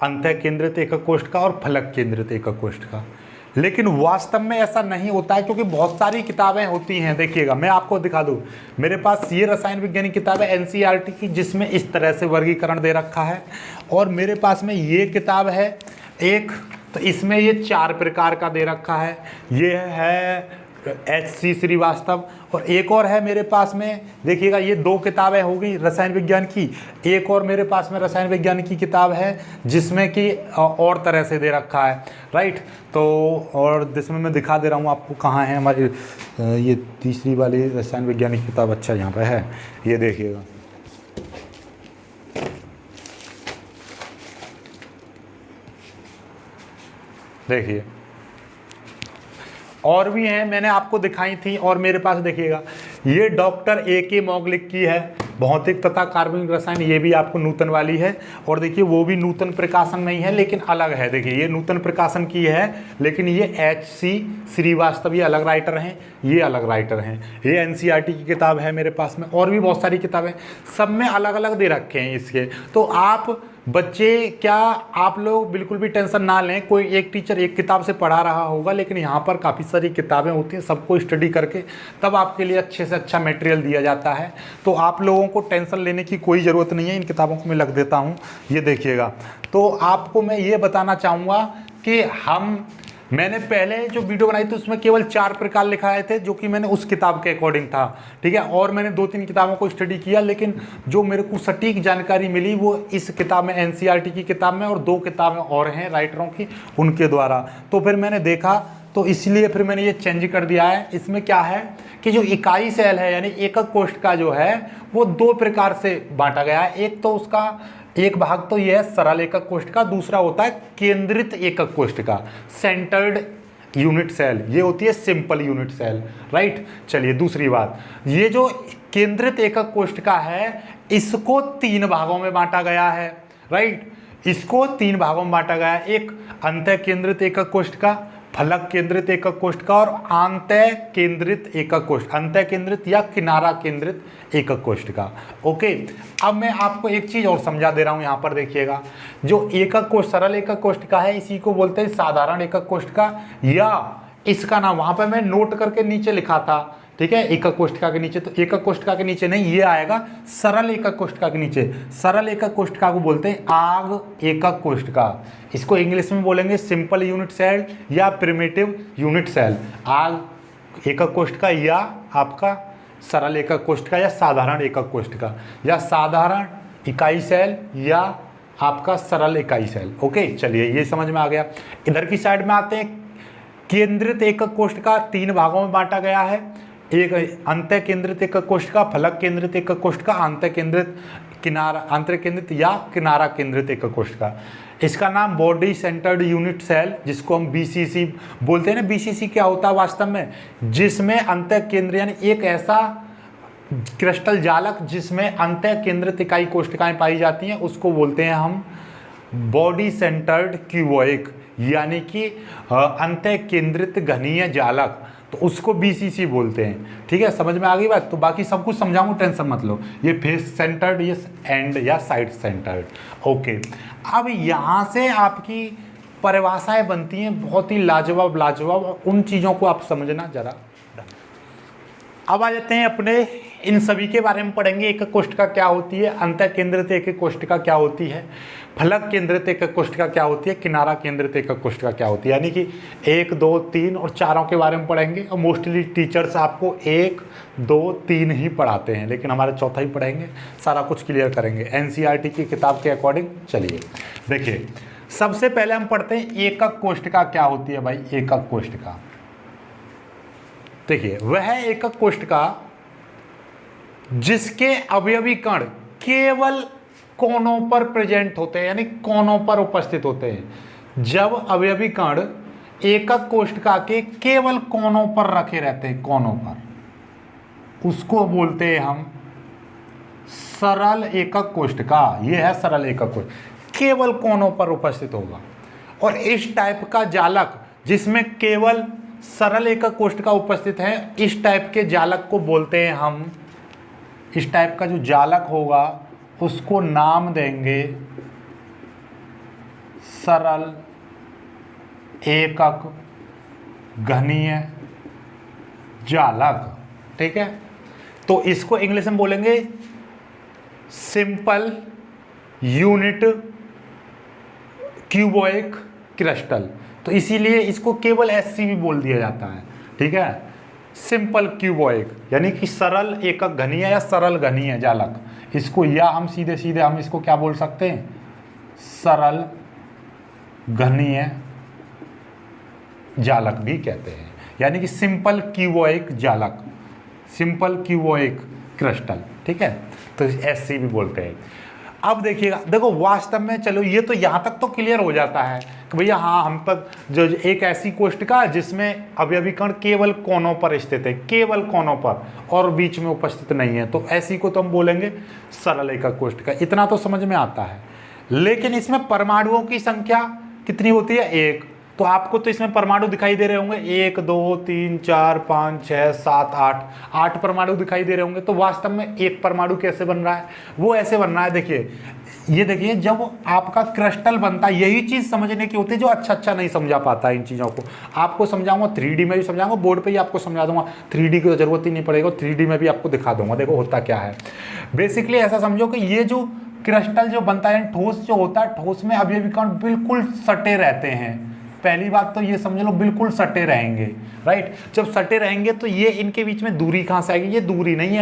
अंतः केंद्रित एकक कोष्ठिका और फलक केंद्रित एकक कोष्ठिका। लेकिन वास्तव में ऐसा नहीं होता है, क्योंकि बहुत सारी किताबें होती हैं। देखिएगा, मैं आपको दिखा दूं, मेरे पास ये रसायन विज्ञान की किताब है NCERT की, जिसमें इस तरह से वर्गीकरण दे रखा है, और मेरे पास में ये किताब है एक, तो इसमें ये 4 प्रकार का दे रखा है। ये है HC श्रीवास्तव, और एक और है मेरे पास में, देखिएगा, ये 2 किताबें हो गई रसायन विज्ञान की। एक और मेरे पास में रसायन विज्ञान की किताब है जिसमें कि और तरह से दे रखा है, राइट। तो और जिसमें मैं दिखा दे रहा हूँ आपको, कहाँ है हमारी ये तीसरी वाली रसायन विज्ञान की किताब। अच्छा, यहाँ पर है, ये देखिएगा, देखिए, और भी हैं, मैंने आपको दिखाई थी। और मेरे पास देखिएगा, ये डॉक्टर AK मौगलिक की है, भौतिक तथा कार्बनिक रसायन, ये भी आपको नूतन वाली है। और देखिए वो भी नूतन प्रकाशन नहीं है लेकिन अलग है। देखिए ये नूतन प्रकाशन की है लेकिन ये HC श्रीवास्तव ये अलग राइटर हैं, ये अलग राइटर हैं। ये NCERT की किताब है मेरे पास में, और भी बहुत सारी किताबें, सब में अलग अलग दे रखे हैं इसके। तो आप बच्चे क्या, आप लोग बिल्कुल भी टेंशन ना लें, कोई एक टीचर एक किताब से पढ़ा रहा होगा लेकिन यहाँ पर काफ़ी सारी किताबें होती हैं, सबको स्टडी करके तब आपके लिए अच्छे से अच्छा मटेरियल दिया जाता है। तो आप लोगों को टेंशन लेने की कोई ज़रूरत नहीं है। इन किताबों को मैं लग देता हूँ, ये देखिएगा। तो आपको मैं ये बताना चाहूँगा कि मैंने पहले जो वीडियो बनाई थी उसमें केवल 4 प्रकार लिखाए थे जो कि मैंने उस किताब के अकॉर्डिंग था, ठीक है। और मैंने 2-3 किताबों को स्टडी किया, लेकिन जो मेरे को सटीक जानकारी मिली वो इस किताब में, NCERT की किताब में, और 2 किताबें और हैं राइटरों की, उनके द्वारा। तो फिर मैंने देखा, तो इसलिए फिर मैंने ये चेंज कर दिया है। इसमें क्या है कि जो इकाई सेल है यानी एकक कोष्ठ का जो है वो 2 प्रकार से बांटा गया है। एक तो उसका एक भाग तो यह है सरल एकक कोष्ठ का, दूसरा होता है केंद्रित एकक कोष्ठ का, सेंटर्ड यूनिट सेल, ये होती है सिंपल यूनिट सेल, राइट। चलिए दूसरी बात, ये जो केंद्रित एकक कोष्ठ का है इसको 3 भागों में बांटा गया है, राइट। इसको 3 भागों में बांटा गया है, एक अंतः केंद्रित एकक कोष्ठ का, फलक केंद्रित एकक कोष्ठ का, और आंतः केंद्रित एकक कोष्ठ, अंतः केंद्रित या किनारा केंद्रित एकक कोष्ठ का। ओके, अब मैं आपको एक चीज और समझा दे रहा हूं, यहां पर देखिएगा। जो एकक कोष्ठ सरल एकक कोष्ठ का है इसी को बोलते हैं साधारण एकक कोष्ठ का, या इसका नाम वहां पर मैं नोट करके नीचे लिखा था, ठीक है, एकक कोष्ठका के नीचे। तो एकक कोष्ठका के नीचे नहीं, ये आएगा सरल एकक कोष्ठका के नीचे। सरल एकक कोष्ठका को बोलते हैं आग एकक कोष्ठका। इसको इंग्लिश में बोलेंगे सिंपल यूनिट सेल या प्रिमिटिव यूनिट सेल। आग एकक कोष्ठका या आपका सरल एकक कोष्ठका या साधारण एकक कोष्ठका, या साधारण इकाई सेल या आपका सरल इकाई सेल। ओके, चलिए ये समझ में आ गया। इधर की साइड में आते हैं, केंद्रित एकक कोष्ठका 3 भागों में बांटा गया है, एक अंतः केंद्रित एकक कोष्ठका, फलक केंद्रित एकक कोष्ठका, अंतः केंद्रित किनारा, अंतर केंद्रित या किनारा केंद्रित एकक कोष्ठका। इसका नाम बॉडी सेंटर्ड यूनिट सेल, जिसको हम BCC बोलते हैं ना। BCC क्या होता है वास्तव में, जिसमें अंतः केंद्र यानी एक ऐसा क्रिस्टल जालक जिसमें अंतः केंद्रित इकाई कोष्ठकाएं पाई जाती हैं, उसको बोलते हैं हम बॉडी सेंटर्ड क्यूबॉइक, यानी कि अंतः केंद्रित घनीय जालक, तो उसको BCC बोलते हैं। ठीक है, समझ में आ गई बात। तो बाकी सब कुछ समझाऊंगा, टेंशन मत लो। ये फेस सेंटर्ड, ये एंड या साइड सेंटर्ड। ओके, अब यहाँ से आपकी परिभाषाएं बनती हैं बहुत ही लाजवाब लाजवाब, उन चीज़ों को आप समझना जरा। अब आ जाते हैं अपने, इन सभी के बारे में पढ़ेंगे। एकक कोष्ठका क्या होती है, अंतः केंद्रित एकक कोष्ठका क्या होती है, फलक केंद्रित एकक कोष्ठका क्या होती है, किनारा केंद्रित एकक कोष्ठका क्या होती है। यानी कि 1, 2, 3 और 4 के बारे में पढ़ेंगे। और मोस्टली टीचर्स आपको 1, 2, 3 ही पढ़ाते हैं, लेकिन हमारे चौथा ही पढ़ेंगे, सारा कुछ क्लियर करेंगे NCERT की किताब के अकॉर्डिंग। चलिए देखिए, सबसे पहले हम पढ़ते हैं एकक कोष्ठका क्या होती है। भाई एकक कोष्ठका, देखिए वह एकक कोष्ठका जिसके अवयवी कण केवल कोनों पर प्रेजेंट होते हैं, यानी कोनों पर उपस्थित होते हैं। जब अवयवी कण एकक कोष्ठका के केवल कोनों पर रखे रहते हैं, कोनों पर, उसको बोलते हैं हम सरल एकक कोष्ठका। ये है सरल एकक कोष्ठका, केवल कोनों पर उपस्थित होगा। और इस टाइप का जालक जिसमें केवल सरल एकक कोष्ठका उपस्थित है, इस टाइप के जालक को बोलते हैं हम, इस टाइप का जो जालक होगा उसको नाम देंगे सरल एकक घनीय जालक। ठीक है, तो इसको इंग्लिश में बोलेंगे सिंपल यूनिट क्यूबॉइक क्रिस्टल। तो इसीलिए इसको केवल SC भी बोल दिया जाता है। ठीक है, सिंपल क्यूबॉइक यानी कि सरल एकक घनीय या सरल घनीय जालक। इसको या हम सीधे सीधे हम इसको क्या बोल सकते हैं, सरल घनीय जालक भी कहते हैं, यानी कि सिंपल क्यूबॉइक जालक, सिंपल क्यूबॉइक क्रिस्टल। ठीक है, तो SC भी बोलते हैं। अब देखिएगा, देखो वास्तव में, चलो ये तो यहाँ तक तो क्लियर हो जाता है, कि भैया हाँ हम पर जो एक ऐसी कोष्ठिका जिसमें अवयवी कण केवल कोनों पर स्थित है, केवल कोनों पर और बीच में उपस्थित नहीं है, तो ऐसी को तो हम बोलेंगे सरल एकक कोष्ठिका। इतना तो समझ में आता है। लेकिन इसमें परमाणुओं की संख्या कितनी होती है? 1। तो आपको तो इसमें परमाणु दिखाई दे रहे होंगे 1 2 3 4 5 6 7 8 परमाणु दिखाई दे रहे होंगे। तो वास्तव में एक परमाणु कैसे बन रहा है? वो ऐसे बन रहा है, देखिए ये देखिए, जब आपका क्रिस्टल बनता है, यही चीज समझने की होती है जो अच्छा नहीं समझा पाता है इन चीजों को। आपको समझाऊंगा 3D में भी समझाऊंगा, बोर्ड पे ही आपको समझा दूंगा, 3D की तो जरूरत ही नहीं पड़ेगा, 3D में भी आपको दिखा दूंगा। देखो होता क्या है, बेसिकली ऐसा समझो कि ये जो क्रिस्टल जो बनता है, ठोस जो होता है, ठोस में अवयवी कण बिल्कुल सटे रहते हैं। पहली बात तो ये समझ लो, बिल्कुल सटे रहेंगे, राइट। जब सटे रहेंगे तो ये इनके बीच में दूरी कहाँ से आएगी? ये दूरी नहीं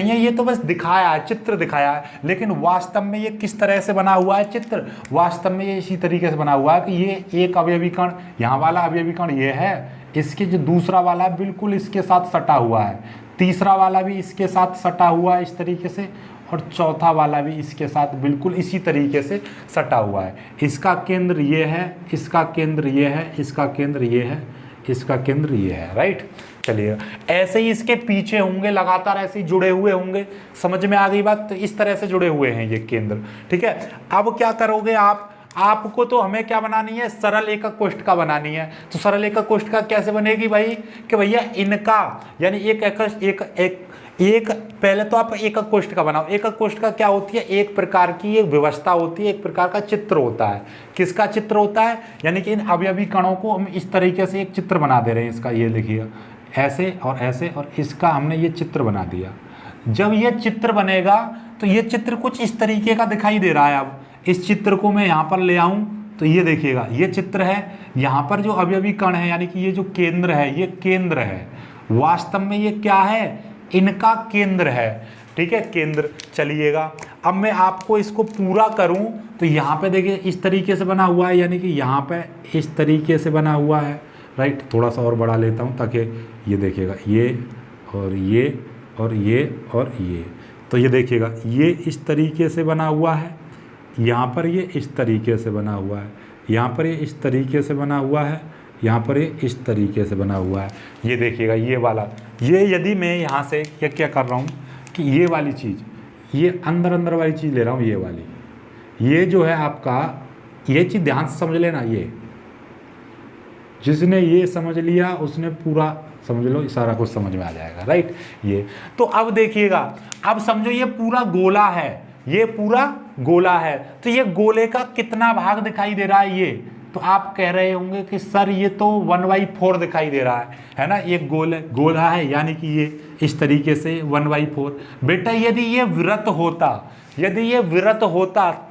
है, ये तो बस दिखाया है, चित्र दिखाया है। लेकिन वास्तव में ये किस तरह से बना हुआ है चित्र? वास्तव में ये इसी तरीके से बना हुआ है कि ये एक अवयवी कण, यहाँ वाला अवयवी कण ये है, इसके जो दूसरा वाला बिल्कुल इसके साथ सटा हुआ है, तीसरा वाला भी इसके साथ सटा हुआ है इस तरीके से, और चौथा वाला भी इसके साथ बिल्कुल इसी तरीके से सटा हुआ है। इसका केंद्र ये है, इसका केंद्र ये है, इसका केंद्र ये है, इसका केंद्र ये है, राइट। चलिए ऐसे ही इसके पीछे होंगे, लगातार ऐसे ही जुड़े हुए होंगे। समझ में आ गई बात? तो इस तरह से जुड़े हुए हैं ये केंद्र, ठीक है। अब क्या करोगे आपको तो हमें क्या बनानी है? सरल एकक कोष्ठिका बनानी है। तो सरल एकक कोष्ठिका कैसे बनेगी भाई? कि भैया इनका यानी एक पहले तो आप एकक कोष्ठिका बनाओ। एकक कोष्ठिका क्या होती है? एक प्रकार की एक व्यवस्था होती है, एक प्रकार का चित्र होता है। किसका चित्र होता है? यानी कि इन अवयवी कणों को हम इस तरीके से एक चित्र बना दे रहे हैं इसका, ये देखिए ऐसे और ऐसे, और इसका हमने ये चित्र बना दिया। जब ये चित्र बनेगा तो ये चित्र कुछ इस तरीके का दिखाई दे रहा है। अब इस चित्र को मैं यहाँ पर ले आऊँ तो ये देखिएगा, ये चित्र है। यहाँ पर जो अवयवी कण है यानी कि ये जो केंद्र है, ये केंद्र है। वास्तव में ये क्या है? इनका केंद्र है, ठीक है, केंद्र। चलिएगा अब मैं आपको इसको पूरा करूं तो यहाँ पे देखिए इस तरीके से बना हुआ है, यानी कि यहाँ पे इस तरीके से बना हुआ है, राइट। थोड़ा सा और बड़ा लेता हूँ ताकि ये देखिएगा, ये और ये और ये और ये, तो ये देखिएगा ये इस तरीके से बना हुआ है, यहाँ पर ये इस तरीके से बना हुआ है, यहाँ पर ये इस तरीके से बना हुआ है, यहाँ पर ये इस तरीके से बना हुआ है। ये देखिएगा ये वाला, ये यदि मैं यहाँ से ये क्या कर रहा हूँ कि ये वाली चीज़, ये अंदर वाली चीज़ ले रहा हूँ, ये वाली, ये जो है आपका, ये चीज़ ध्यान से समझ लेना। ये जिसने ये समझ लिया उसने पूरा समझ लो, सारा कुछ समझ में आ जाएगा, राइट। ये तो अब देखिएगा, अब समझो ये पूरा गोला है, ये पूरा गोला है। तो ये गोले का कितना भाग दिखाई दे रहा है? ये तो आप कह रहे होंगे कि सर ये तो 1/4 दिखाई दे रहा है ना। ये गोला है यानी कि ये इस तरीके से 1/4। बेटा यदि ये वृत्त होता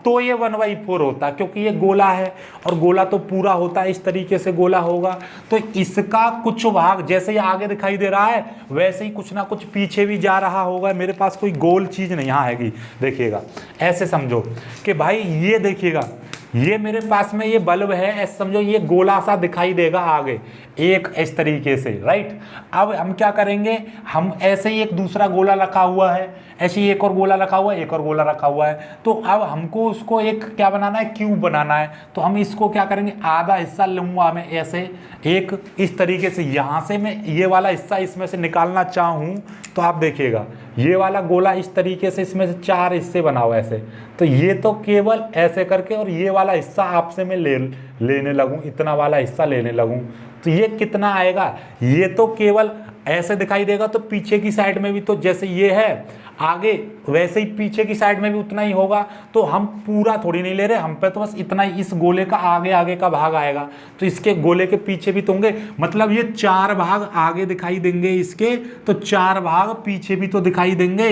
तो ये 1/4 होता, क्योंकि ये गोला है और गोला तो पूरा होता है, इस तरीके से गोला होगा। तो इसका कुछ भाग जैसे ये आगे दिखाई दे रहा है वैसे ही कुछ ना कुछ पीछे भी जा रहा होगा। मेरे पास कोई गोल चीज़ नहीं यहाँ हैगी, देखिएगा ऐसे समझो कि भाई ये देखिएगा, ये मेरे पास में ये बल्ब है, ऐसे समझो ये गोला सा दिखाई देगा आगे एक इस तरीके से, राइट। अब हम क्या करेंगे, हम ऐसे ही एक दूसरा गोला रखा हुआ है, ऐसे ही एक और गोला रखा हुआ है, एक और गोला रखा हुआ है। तो अब हमको उसको एक क्या बनाना है? क्यूब बनाना है। तो हम इसको क्या करेंगे, आधा हिस्सा लूँगा मैं ऐसे एक इस तरीके से, यहाँ से मैं ये वाला हिस्सा इसमें से निकालना चाहूँ तो आप देखिएगा ये वाला गोला इस तरीके से, इसमें से 4 हिस्से बना हुआ ऐसे। तो ये तो केवल ऐसे करके, और ये वाला हिस्सा आपसे मैं लेने लगूँ, इतना वाला हिस्सा लेने लगूँ तो ये कितना आएगा? ये तो केवल ऐसे दिखाई देगा। तो पीछे की साइड में भी तो जैसे ये है आगे, वैसे ही पीछे की साइड में भी उतना ही होगा। तो हम पूरा थोड़ी नहीं ले रहे, हम पे तो बस इतना ही, इस गोले का आगे का भाग आएगा। तो इसके गोले के पीछे भी तो होंगे, मतलब ये 4 भाग आगे दिखाई देंगे इसके, तो 4 भाग पीछे भी तो दिखाई देंगे।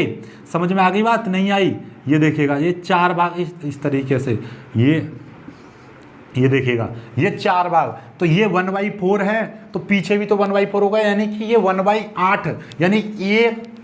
समझ में आ गई बात? नहीं आई? ये देखिएगा ये 4 भाग इस तरीके से, ये देखिएगा ये 4 भाग, तो ये 1/4 है, तो पीछे भी तो 1/4 होगा, यानी कि ये 1/8, यानी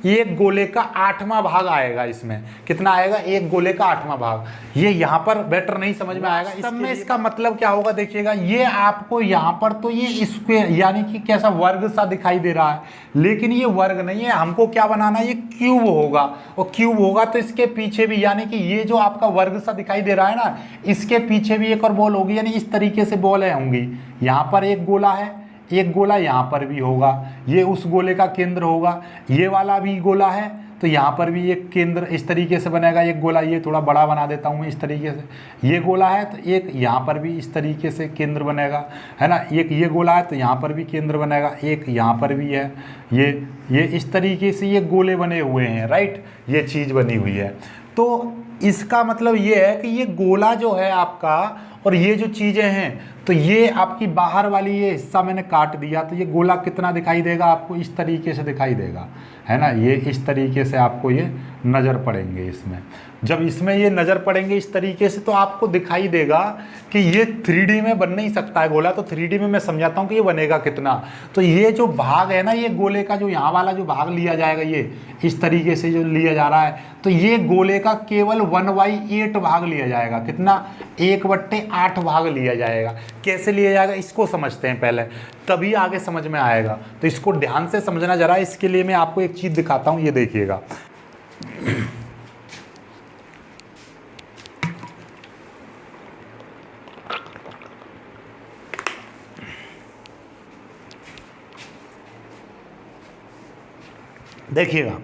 एक गोले का 8वां भाग आएगा। इसमें कितना आएगा? एक गोले का 8वां भाग। ये यहाँ पर बेटर नहीं समझ में आएगा। इस में इसका मतलब क्या होगा देखिएगा, ये आपको यहाँ पर तो ये स्क्वायर यानी कि कैसा वर्ग सा दिखाई दे रहा है, लेकिन ये वर्ग नहीं है। हमको क्या बनाना है? ये क्यूब होगा, और क्यूब होगा तो इसके पीछे भी, यानी कि ये जो आपका वर्ग सा दिखाई दे रहा है ना, इसके पीछे भी एक और बॉल होगी, यानी इस तरीके से बॉलें होंगी। यहाँ पर एक गोला है, एक गोला यहाँ पर भी होगा, ये उस गोले का केंद्र होगा। ये वाला भी गोला है तो यहाँ पर भी एक केंद्र इस तरीके से बनेगा, एक गोला। ये थोड़ा बड़ा बना देता हूँ मैं इस तरीके से। ये गोला है तो एक यहाँ पर भी इस तरीके से केंद्र बनेगा, है ना। एक ये गोला है तो यहाँ पर भी केंद्र बनेगा, एक यहाँ पर भी है। ये इस तरीके से ये गोले बने हुए हैं, राइट। ये चीज़ बनी हुई है। तो इसका मतलब ये है कि ये गोला जो है आपका, और ये जो चीज़ें हैं, तो ये आपकी बाहर वाली ये हिस्सा मैंने काट दिया, तो ये गोला कितना दिखाई देगा आपको? इस तरीके से दिखाई देगा, है ना। ये इस तरीके से आपको ये नज़र पड़ेंगे इसमें। जब इसमें ये नज़र पड़ेंगे इस तरीके से, तो आपको दिखाई देगा कि ये 3D में बन नहीं सकता है गोला। तो 3D में मैं समझाता हूँ कि ये बनेगा कितना। तो ये जो भाग है ना, ये गोले का जो यहाँ वाला जो भाग लिया जाएगा, ये इस तरीके से जो लिया जा रहा है, तो ये गोले का केवल 1/8 भाग लिया जाएगा। कितना? 1/8 भाग लिया जाएगा। कैसे लिया जाएगा इसको समझते हैं पहले, तभी आगे समझ में आएगा। तो इसको ध्यान से समझना जरा। इसके लिए मैं आपको एक चीज़ दिखाता हूँ, ये देखिएगा। देखिएगा,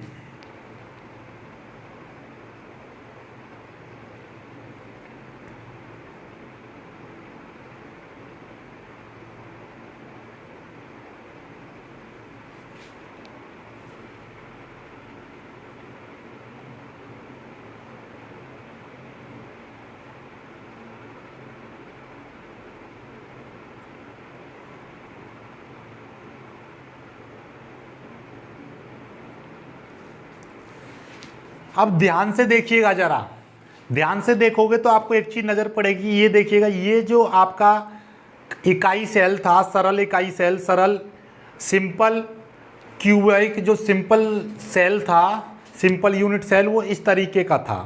अब ध्यान से देखिएगा जरा। ध्यान से देखोगे तो आपको एक चीज नजर पड़ेगी। ये देखिएगा, ये जो आपका इकाई सेल था, सरल इकाई सेल, सरल सिंपल क्यूबिक जो सिंपल सेल था, सिंपल यूनिट सेल, वो इस तरीके का था,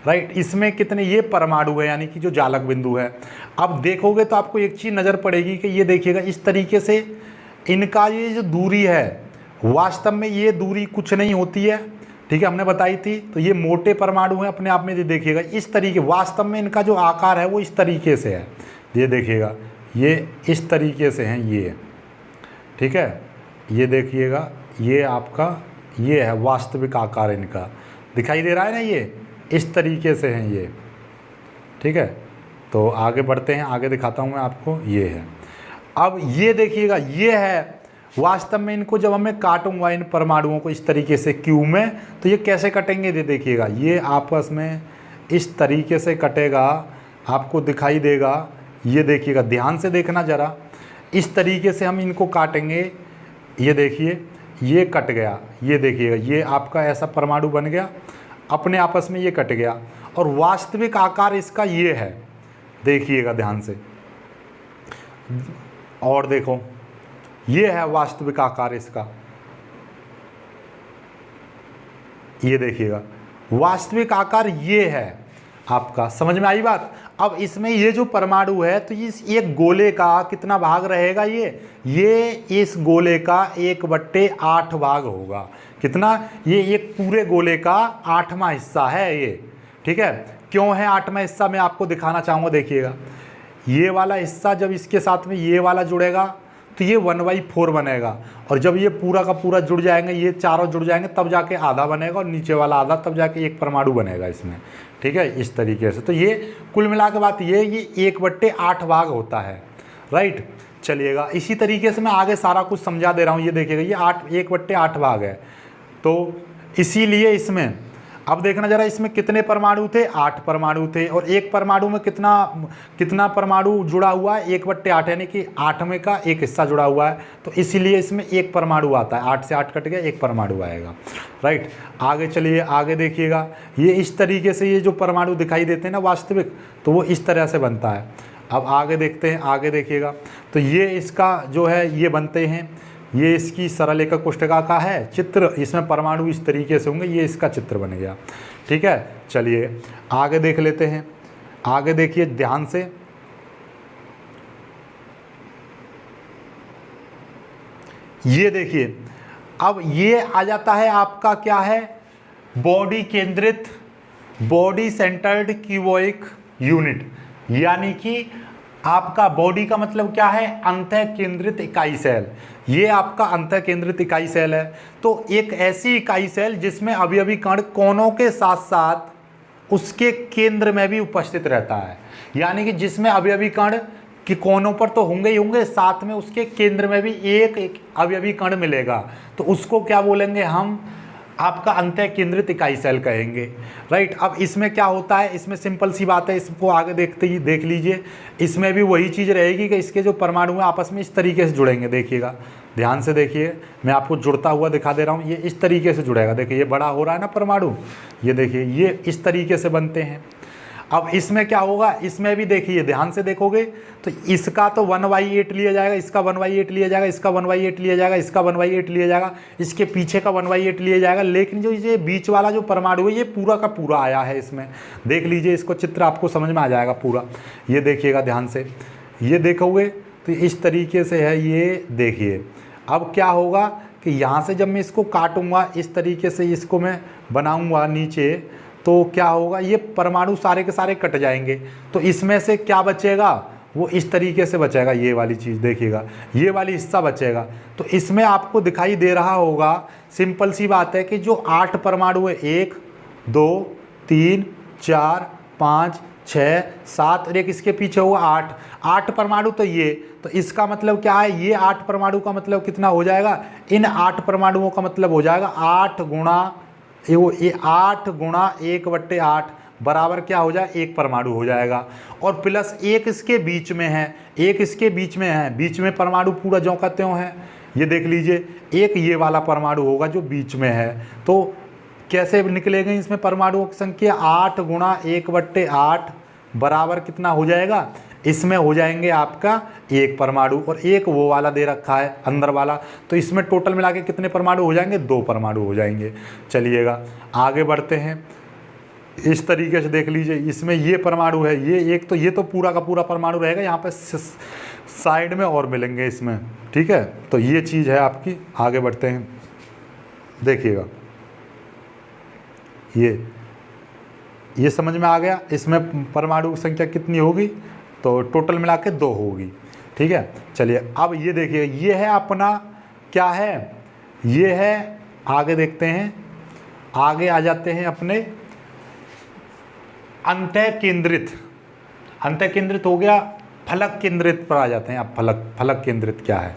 राइट। इसमें कितने ये परमाणु है, यानी कि जो जालक बिंदु है। अब देखोगे तो आपको एक चीज़ नज़र पड़ेगी कि ये देखिएगा, इस तरीके से इनका ये जो दूरी है, वास्तव में ये दूरी कुछ नहीं होती है, ठीक है, हमने बताई थी। तो ये मोटे परमाणु हैं अपने आप में। ये देखिएगा इस तरीके, वास्तव में इनका जो आकार है वो इस तरीके से है। ये देखिएगा, ये इस तरीके से हैं ये, ठीक है। ये देखिएगा, ये आपका ये है वास्तविक आकार इनका, दिखाई दे रहा है ना, ये इस तरीके से हैं ये, ठीक है। तो आगे बढ़ते हैं, आगे दिखाता हूँ मैं आपको। ये है, अब ये देखिएगा, ये है वास्तव में। इनको जब मैं काटूंगा इन परमाणुओं को इस तरीके से क्यू में, तो ये कैसे कटेंगे ये देखिएगा, ये आपस में इस तरीके से कटेगा, आपको दिखाई देगा। ये देखिएगा, ध्यान से देखना ज़रा, इस तरीके से हम इनको काटेंगे। ये देखिए, ये कट गया, ये देखिएगा, ये आपका ऐसा परमाणु बन गया, अपने आपस में ये कट गया। और वास्तविक आकार इसका ये है, देखिएगा ध्यान से। और देखो, ये है वास्तविक आकार इसका, ये देखिएगा वास्तविक आकार ये है आपका। समझ में आई बात? अब इसमें ये जो परमाणु है, तो इस एक गोले का कितना भाग रहेगा? ये इस गोले का 1/8 भाग होगा। कितना? ये एक पूरे गोले का 8वां हिस्सा है ये, ठीक है। क्यों है 8वां हिस्सा, मैं आपको दिखाना चाहूँगा। देखिएगा, ये वाला हिस्सा जब इसके साथ में ये वाला जुड़ेगा तो ये 1/4 बनेगा, और जब ये पूरा का पूरा जुड़ जाएंगे, ये चारों जुड़ जाएंगे, तब जाके आधा बनेगा, और नीचे वाला आधा, तब जाके एक परमाणु बनेगा इसमें, ठीक है, इस तरीके से। तो ये कुल मिला के बात ये 1/8 भाग होता है, राइट। चलिएगा, इसी तरीके से मैं आगे सारा कुछ समझा दे रहा हूँ। ये देखिएगा, ये 1/8 भाग है। तो इसीलिए इसमें अब देखना जरा, इसमें कितने परमाणु थे? 8 परमाणु थे, और एक परमाणु में कितना परमाणु जुड़ा हुआ है? 1/8, यानी कि 8 में का एक हिस्सा जुड़ा हुआ है। तो इसीलिए इसमें एक परमाणु आता है, 8 से 8 कट गया, एक परमाणु आएगा, राइट। आगे चलिए, आगे देखिएगा, ये इस तरीके से ये जो परमाणु दिखाई देते हैं ना वास्तविक, तो वो इस तरह से बनता है। अब आगे देखते हैं, आगे देखिएगा। तो ये इसका जो है ये बनते हैं, ये इसकी सरल एकक कोष्ठिका का है चित्र, इसमें परमाणु इस तरीके से होंगे, ये इसका चित्र बन गया। ठीक है, चलिए आगे देख लेते हैं। आगे देखिए ध्यान से, ये देखिए अब ये आ जाता है आपका क्या है, बॉडी केंद्रित, बॉडी सेंटर्ड क्यूबॉइक यूनिट, यानी कि आपका बॉडी का मतलब क्या है, अंतः केंद्रित इकाई सेल। ये आपका अंतः केंद्रित इकाई सेल है। तो एक ऐसी इकाई सेल जिसमें अवयवी कण कोनों के साथ साथ उसके केंद्र में भी उपस्थित रहता है, यानी कि जिसमें अवयवी कण कि कोनों पर तो होंगे ही होंगे, साथ में उसके केंद्र में भी एक अवयवी कण मिलेगा, तो उसको क्या बोलेंगे हम, आपका अंतः केंद्रित इकाई सेल कहेंगे। राइट, अब इसमें क्या होता है, इसमें सिंपल सी बात है, इसको आगे देखते ही देख लीजिए। इसमें भी वही चीज़ रहेगी कि इसके जो परमाणु हैं आपस में इस तरीके से जुड़ेंगे। देखिएगा, ध्यान से देखिए, मैं आपको जुड़ता हुआ दिखा दे रहा हूँ, ये इस तरीके से जुड़ेगा। देखिए ये बड़ा हो रहा है ना परमाणु, ये देखिए ये इस तरीके से बनते हैं। अब इसमें क्या होगा, इसमें भी देखिए ध्यान से देखोगे तो इसका तो 1/8 लिया जाएगा, इसका 1/8 लिया जाएगा, इसका 1/8 लिया जाएगा, इसका 1/8 लिया जाएगा, इसके पीछे का 1/8 लिया जाएगा। लेकिन जो ये बीच वाला जो परमाणु है ये पूरा का पूरा आया है इसमें। देख लीजिए, इसको चित्र आपको समझ में आ जाएगा पूरा। ये देखिएगा ध्यान से, ये देखोगे तो इस तरीके से है, ये देखिए। अब क्या होगा कि यहाँ से जब मैं इसको काटूंगा इस तरीके से, इसको मैं बनाऊंगा नीचे, तो क्या होगा, ये परमाणु सारे के सारे कट जाएंगे। तो इसमें से क्या बचेगा, वो इस तरीके से बचेगा, ये वाली चीज़ देखिएगा, ये वाली हिस्सा बचेगा। तो इसमें आपको दिखाई दे रहा होगा, सिंपल सी बात है कि जो 8 परमाणु है, 1 2 3 4 5 6 7 और एक इसके पीछे होगा 8 परमाणु। तो ये, तो इसका मतलब क्या है, ये 8 परमाणु का मतलब कितना हो जाएगा, इन 8 परमाणुओं का मतलब हो जाएगा 8 गुणा ये 8 गुणा 1/8 बराबर क्या हो जाए, 1 परमाणु हो जाएगा। और प्लस एक इसके बीच में है, एक इसके बीच में है, बीच में परमाणु पूरा ज्यों का त्यों है। ये देख लीजिए, एक ये वाला परमाणु होगा जो बीच में है। तो कैसे निकलेंगे इसमें परमाणुओं की संख्या, 8 गुणा 1/8 बराबर कितना हो जाएगा, इसमें हो जाएंगे आपका 1 परमाणु, और एक वो वाला दे रखा है अंदर वाला। तो इसमें टोटल मिला के कितने परमाणु हो जाएंगे, 2 परमाणु हो जाएंगे। चलिएगा आगे बढ़ते हैं, इस तरीके से देख लीजिए, इसमें ये परमाणु है, ये एक, तो ये तो पूरा का पूरा परमाणु रहेगा, यहाँ पे साइड में और मिलेंगे इसमें। ठीक है, तो ये चीज़ है आपकी। आगे बढ़ते हैं, देखिएगा ये समझ में आ गया, इसमें परमाणु की संख्या कितनी होगी, तो टोटल मिला के 2 होगी। ठीक है, चलिए अब ये देखिए, ये है अपना क्या है, ये है, आगे देखते हैं, आगे आ जाते हैं अपने अंतः केंद्रित हो गया, फलक केंद्रित पर आ जाते हैं। अब फलक केंद्रित क्या है,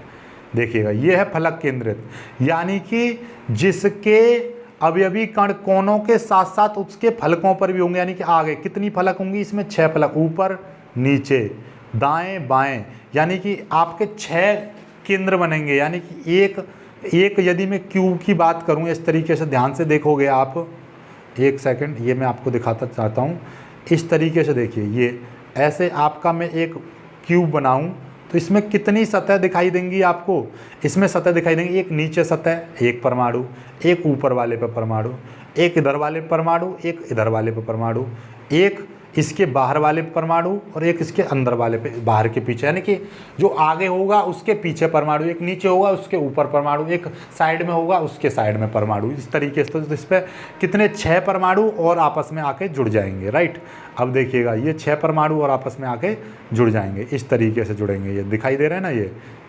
देखिएगा, ये है फलक केंद्रित, यानी कि जिसके अवयवी कण कोनों के साथ साथ उसके फलकों पर भी होंगे। यानी कि आगे कितनी फलक होंगी, इसमें 6 फलक, ऊपर नीचे दाएं बाएं, यानी कि आपके 6 केंद्र बनेंगे। यानी कि एक यदि मैं क्यूब की बात करूं, इस तरीके से ध्यान से देखोगे आप, एक सेकंड, ये मैं आपको दिखाता चाहता हूं, इस तरीके से देखिए, ये ऐसे आपका मैं एक क्यूब बनाऊं तो इसमें कितनी सतह दिखाई देंगी आपको, इसमें सतह दिखाई देंगी, एक नीचे सतह, एक परमाणु, एक ऊपर वाले पे परमाणु, एक इधर वाले परमाणु, एक इधर वाले पे परमाणु, एक इसके बाहर वाले परमाणु और एक इसके अंदर वाले पे, बाहर के पीछे, यानी कि जो आगे होगा उसके पीछे परमाणु, एक नीचे होगा उसके ऊपर परमाणु, एक साइड में होगा उसके साइड में परमाणु। इस तरीके से तो इस पर कितने 6 परमाणु और आपस में आके जुड़ जाएंगे। राइट, अब देखिएगा, ये 6 परमाणु और आपस में आके जुड़ जाएंगे, इस तरीके से जुड़ेंगे। ये दिखाई दे रहा है ना,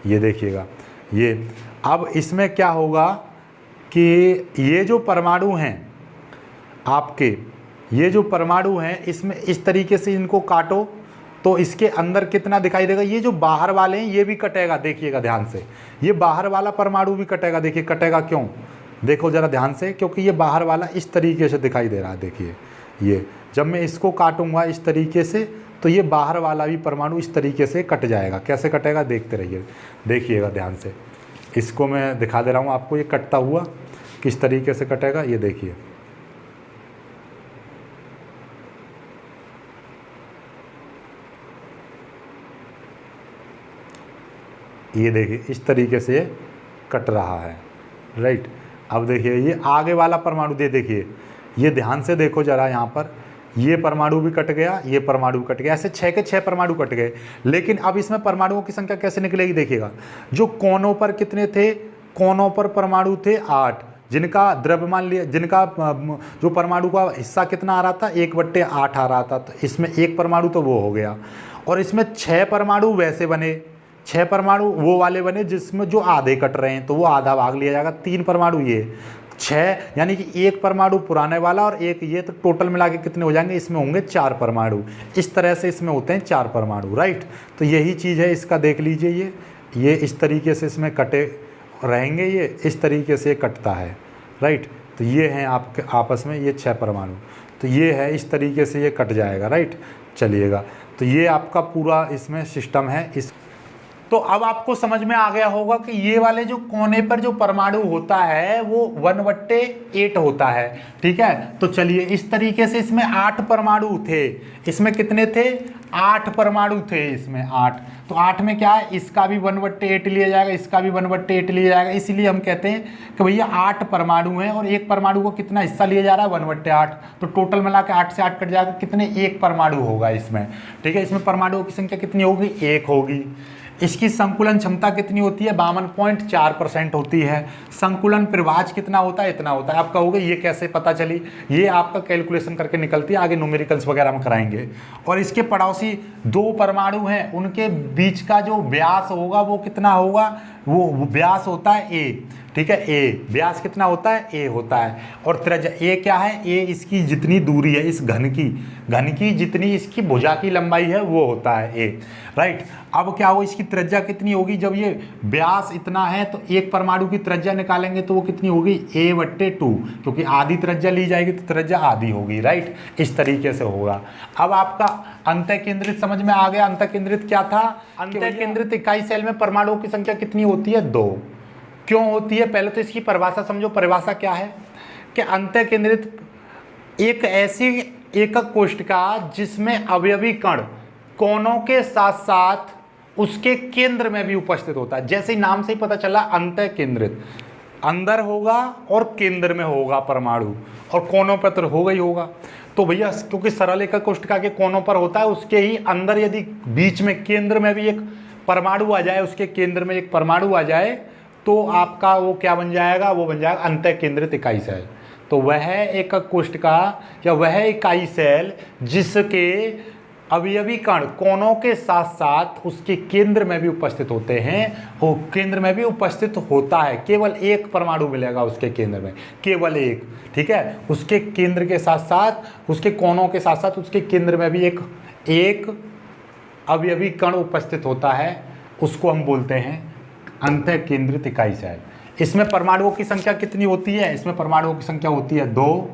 ये देखिएगा, ये अब इसमें क्या होगा कि ये जो परमाणु हैं आपके, ये जो परमाणु हैं, इसमें इस तरीके से इनको काटो तो इसके अंदर कितना दिखाई देगा, ये जो बाहर वाले हैं ये भी कटेगा। देखिएगा ध्यान से, ये बाहर वाला परमाणु भी कटेगा। देखिए कटेगा क्यों, देखो जरा ध्यान से, क्योंकि ये बाहर वाला इस तरीके से दिखाई दे रहा है। देखिए ये जब मैं इसको काटूंगा इस तरीके से तो ये बाहर वाला भी परमाणु इस तरीके से कट जाएगा। कैसे कटेगा देखते रहिए, देखिएगा ध्यान से, इसको मैं दिखा दे रहा हूँ आपको, ये कटता हुआ किस तरीके से कटेगा, ये देखिए। ये देखिए इस तरीके से कट रहा है, राइट। अब देखिए ये आगे वाला परमाणु देखिए, ये ध्यान से देखो जरा, यहाँ पर ये परमाणु भी कट गया, ये परमाणु भी कट गया, ऐसे 6 के 6 परमाणु कट गए। लेकिन अब इसमें परमाणुओं की संख्या कैसे निकलेगी देखिएगा। जो कोनों पर कितने थे, कोनों पर परमाणु थे 8, जिनका द्रव्यमान लिया, जिनका जो परमाणु का हिस्सा कितना आ रहा था 1/8 आ रहा था, तो इसमें एक परमाणु तो वो हो गया। और इसमें 6 परमाणु वैसे बने, 6 परमाणु वो वाले बने जिसमें जो आधे कट रहे हैं, तो वो आधा भाग लिया जाएगा। 3 परमाणु ये 6, यानी कि एक परमाणु पुराने वाला और एक ये, तो टोटल मिला के कितने हो जाएंगे, इसमें होंगे 4 परमाणु। इस तरह से इसमें होते हैं 4 परमाणु, राइट। तो यही चीज़ है इसका, देख लीजिए ये इस तरीके से इसमें कटे रहेंगे, ये इस तरीके से कटता है, राइट। तो ये हैं आपके आपस में ये 6 परमाणु, तो ये है इस तरीके से ये कट जाएगा, राइट। चलिएगा, तो ये आपका पूरा इसमें सिस्टम है। इस तो अब आपको समझ में आ गया होगा कि ये वाले जो कोने पर जो परमाणु होता है वो 1/8 होता है, ठीक है। तो चलिए इस तरीके से इसमें 8 परमाणु थे, इसमें कितने थे, 8 परमाणु थे इसमें 8। तो 8 में क्या है, इसका भी 1/8 लिया जाएगा, इसका भी 1/8 लिया जाएगा। इसीलिए हम कहते हैं कि भैया 8 परमाणु हैं और एक परमाणु को कितना हिस्सा लिया जा रहा है, 1/8। तो टोटल मिला के 8 से 8 कट जाएगा, कितने, एक परमाणु होगा इसमें, ठीक है। इसमें परमाणुओं की संख्या कितनी होगी, 1 होगी। इसकी संकुलन क्षमता कितनी होती है, 52.4% होती है। संकुलन प्रभाज कितना होता है, इतना होता है। आप कहोगे ये कैसे पता चली, ये आपका कैलकुलेशन करके निकलती है, आगे न्यूमेरिकल्स वगैरह हम कराएंगे। और इसके पड़ोसी 2 परमाणु हैं, उनके बीच का जो व्यास होगा वो कितना होगा, वो व्यास होता है ए, ठीक है। ए व्यास कितना होता है, ए होता है। और त्रिज्या ए क्या है, ए इसकी जितनी दूरी है, इस घन की जितनी इसकी भुजा की लंबाई है वो होता है ए, राइट। अब क्या हो, इसकी त्रिज्या कितनी होगी, जब ये व्यास इतना है तो एक परमाणु की त्रिज्या निकालेंगे तो वो कितनी होगी, a/2, क्योंकि आधी त्रिज्या ली जाएगी तो त्रिज्या आधी होगी, राइट। इस तरीके से होगा। अब आपका अंतः केंद्रित समझ में आ गया। अंतः केंद्रित क्या था, अंतः केंद्रित इकाई सेल में परमाणुओं की संख्या कितनी होती है, 2। क्यों होती है, पहले तो इसकी परिभाषा समझो। परिभाषा क्या है कि अंतः केंद्रित एक ऐसी एकक कोशिका जिसमें अवयवी कण कोनों के साथ साथ उसके केंद्र में भी उपस्थित होता है। जैसे ही नाम से ही पता चला, अंतः केंद्रित, अंदर होगा और केंद्र में होगा परमाणु, और कोनों पर तो होगा ही होगा। तो भैया क्योंकि सरल एकक कोशिका के कोनों पर होता है, उसके ही अंदर यदि बीच में केंद्र में भी एक परमाणु आ जाए, उसके केंद्र में एक परमाणु आ जाए, तो आपका वो क्या बन जाएगा, वो बन जाएगा अंतः केंद्रित इकाई सेल। तो वह एकक कोशिका या वह इकाई सेल जिसके अवयवी कण कोनों के साथ साथ उसके केंद्र में भी उपस्थित होते हैं, वो केंद्र में भी उपस्थित होता है। केवल एक परमाणु मिलेगा उसके केंद्र में, केवल एक, ठीक है। उसके केंद्र के साथ साथ, उसके कोनों के साथ साथ उसके केंद्र में भी एक अवयवी कण उपस्थित होता है, उसको हम बोलते हैं अंतः केंद्रित इकाई सेल। इसमें परमाणुओं की संख्या कितनी होती है, इसमें परमाणुओं की संख्या होती है 2।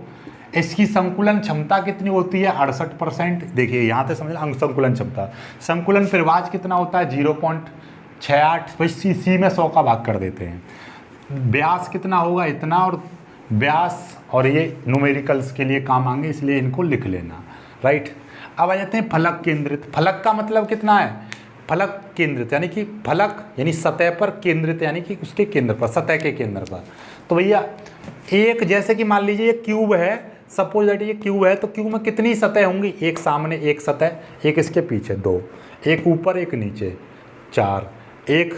इसकी संकुलन क्षमता कितनी होती है, 68%। देखिए यहाँ से समझ अंग संकुलन क्षमता। संकुलन प्रभाज कितना होता है, 0.68। भाई सी में 100 का भाग कर देते हैं। व्यास कितना होगा, इतना। और व्यास, और ये न्यूमेरिकल्स के लिए काम आएंगे, इसलिए इनको लिख लेना, राइट। अब आ जाते हैं फलक केंद्रित। फलक का मतलब कितना है, फलक केंद्रित यानी कि फलक यानी सतह पर, केंद्रित यानी कि उसके केंद्र पर, सतह के केंद्र पर। तो भैया एक, जैसे कि मान लीजिए ये क्यूब है, सपोज दैट ये क्यूब है, तो क्यूब में कितनी सतह होंगी, एक सामने एक सतह, एक इसके पीछे 2, एक ऊपर एक नीचे 4, एक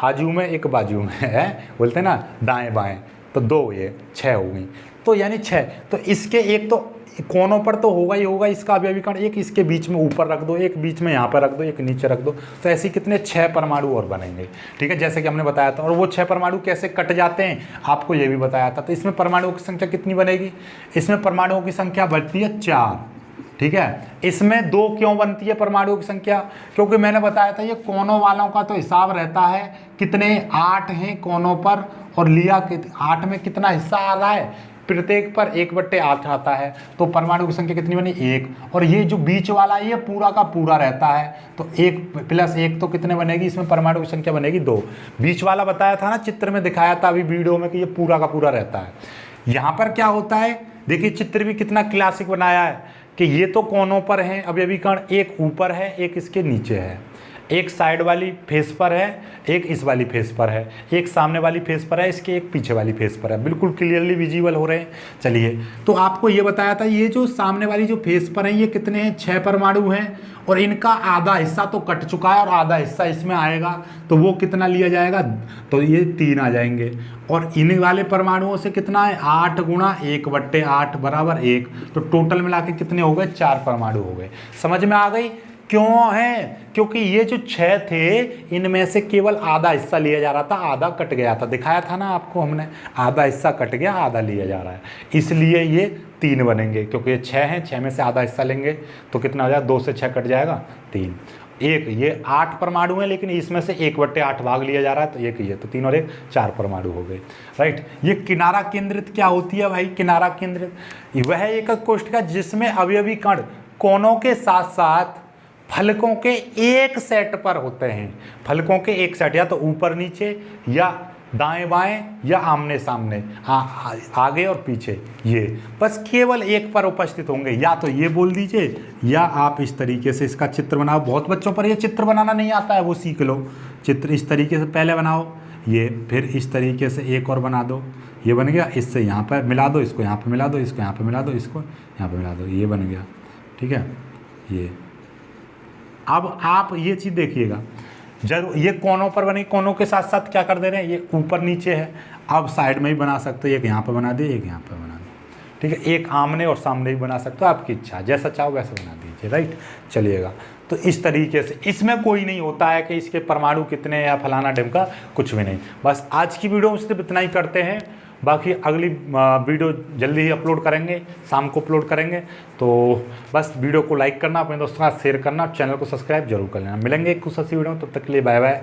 आजू में एक बाजू में है, बोलते हैं ना दाएं बाएं, तो 2, ये 6 हो गई। तो यानी 6, तो इसके एक तो कोनों पर तो होगा ही होगा इसका अवयवी कण, एक इसके बीच में ऊपर रख दो, एक बीच में यहाँ पर रख दो, एक नीचे रख दो, तो ऐसे कितने 6 परमाणु और बनेंगे, ठीक है, जैसे कि हमने बताया था। और वो 6 परमाणु कैसे कट जाते हैं आपको ये भी बताया था। तो इसमें परमाणुओं की संख्या कितनी बनेगी, इसमें परमाणुओं की संख्या बढ़ती है 4, ठीक है। इसमें 2 क्यों बनती है परमाणुओं की संख्या, क्योंकि मैंने बताया था ये कोनों वालों का तो हिसाब रहता है, कितने 8 हैं कोनों पर, और लिया 8 में कितना हिस्सा आ रहा है, प्रत्येक पर 1/8 आता है। तो परमाणु की संख्या कितनी बनी, 1। और ये जो बीच वाला ये पूरा का पूरा रहता है, तो 1 + 1 तो कितने बनेगी, इसमें परमाणु की संख्या बनेगी 2। बीच वाला बताया था ना, चित्र में दिखाया था अभी वीडियो में कि ये पूरा का पूरा रहता है। यहाँ पर क्या होता है, देखिए चित्र भी कितना क्लासिक बनाया है कि ये तो कोनों पर हैं अवयवी कण, एक ऊपर है एक इसके नीचे है। एक साइड वाली फेस पर है, एक इस वाली फेस पर है, एक सामने वाली फेस पर है, इसके एक पीछे वाली फेस पर है, बिल्कुल क्लियरली विजिबल हो रहे हैं। चलिए, तो आपको ये बताया था ये जो सामने वाली जो फेस पर है ये कितने हैं, 6 परमाणु हैं और इनका आधा हिस्सा तो कट चुका है और आधा हिस्सा इसमें आएगा, तो वो कितना लिया जाएगा, तो ये 3 आ जाएंगे। और इन वाले परमाणुओं से कितना है, 8 गुणा 1/8 बराबर 1, तो टोटल मिला के कितने हो गए, 4 परमाणु हो गए। समझ में आ गई क्यों है, क्योंकि ये जो 6 थे इनमें से केवल आधा हिस्सा लिया जा रहा था, आधा कट गया था, दिखाया था ना आपको हमने, आधा हिस्सा कट गया, आधा लिया जा रहा है, इसलिए ये 3 बनेंगे। क्योंकि ये 6 हैं, 6 में से आधा हिस्सा लेंगे तो कितना हो जाएगा, 2 से 6 कट जाएगा 3। एक ये 8 परमाणु है लेकिन इसमें से 1/8 भाग लिया जा रहा है, तो एक ये, तो 3 और 1 4 परमाणु हो गए, राइट। ये किनारा केंद्रित क्या होती है भाई, किनारा केंद्रित वह एकक कोष्ठिका जिसमें अवयवी कण कोनों के साथ साथ फलकों के एक सेट पर होते हैं। फलकों के एक सेट, या तो ऊपर नीचे या दाएं बाएं या आमने सामने, आगे और पीछे, ये बस केवल एक पर उपस्थित होंगे। या तो ये बोल दीजिए या आप इस तरीके से इसका चित्र बनाओ। बहुत बच्चों पर ये चित्र बनाना नहीं आता है, वो सीख लो। चित्र इस तरीके से पहले बनाओ ये, फिर इस तरीके से एक और बना दो, ये बन गया। इससे यहाँ पर मिला दो, इसको यहाँ पर मिला दो, इसको यहाँ पर मिला दो, इसको यहाँ पर मिला दो, ये बन गया, ठीक है। ये अब आप ये चीज़ देखिएगा, जरूर ये कोनों पर बने, कोनों के साथ साथ क्या कर दे रहे हैं, ये ऊपर नीचे है, अब साइड में ही बना सकते हो, एक यहाँ पर बना दिए, एक यहाँ पर बना दिए, ठीक है। एक आमने और सामने ही बना सकते हो, आपकी इच्छा, जैसा चाहो वैसा बना दीजिए, राइट। चलिएगा, तो इस तरीके से इसमें कोई नहीं होता है कि इसके परमाणु कितने या फलाना ढिमका, कुछ भी नहीं। बस आज की वीडियो में सिर्फ इतना ही करते हैं, बाकी अगली वीडियो जल्दी ही अपलोड करेंगे, शाम को अपलोड करेंगे। तो बस वीडियो को लाइक करना, अपने दोस्तों के साथ शेयर करना, चैनल को सब्सक्राइब जरूर कर लेना। मिलेंगे एक कुछ अच्छी वीडियो, तब तक के लिए बाय बाय।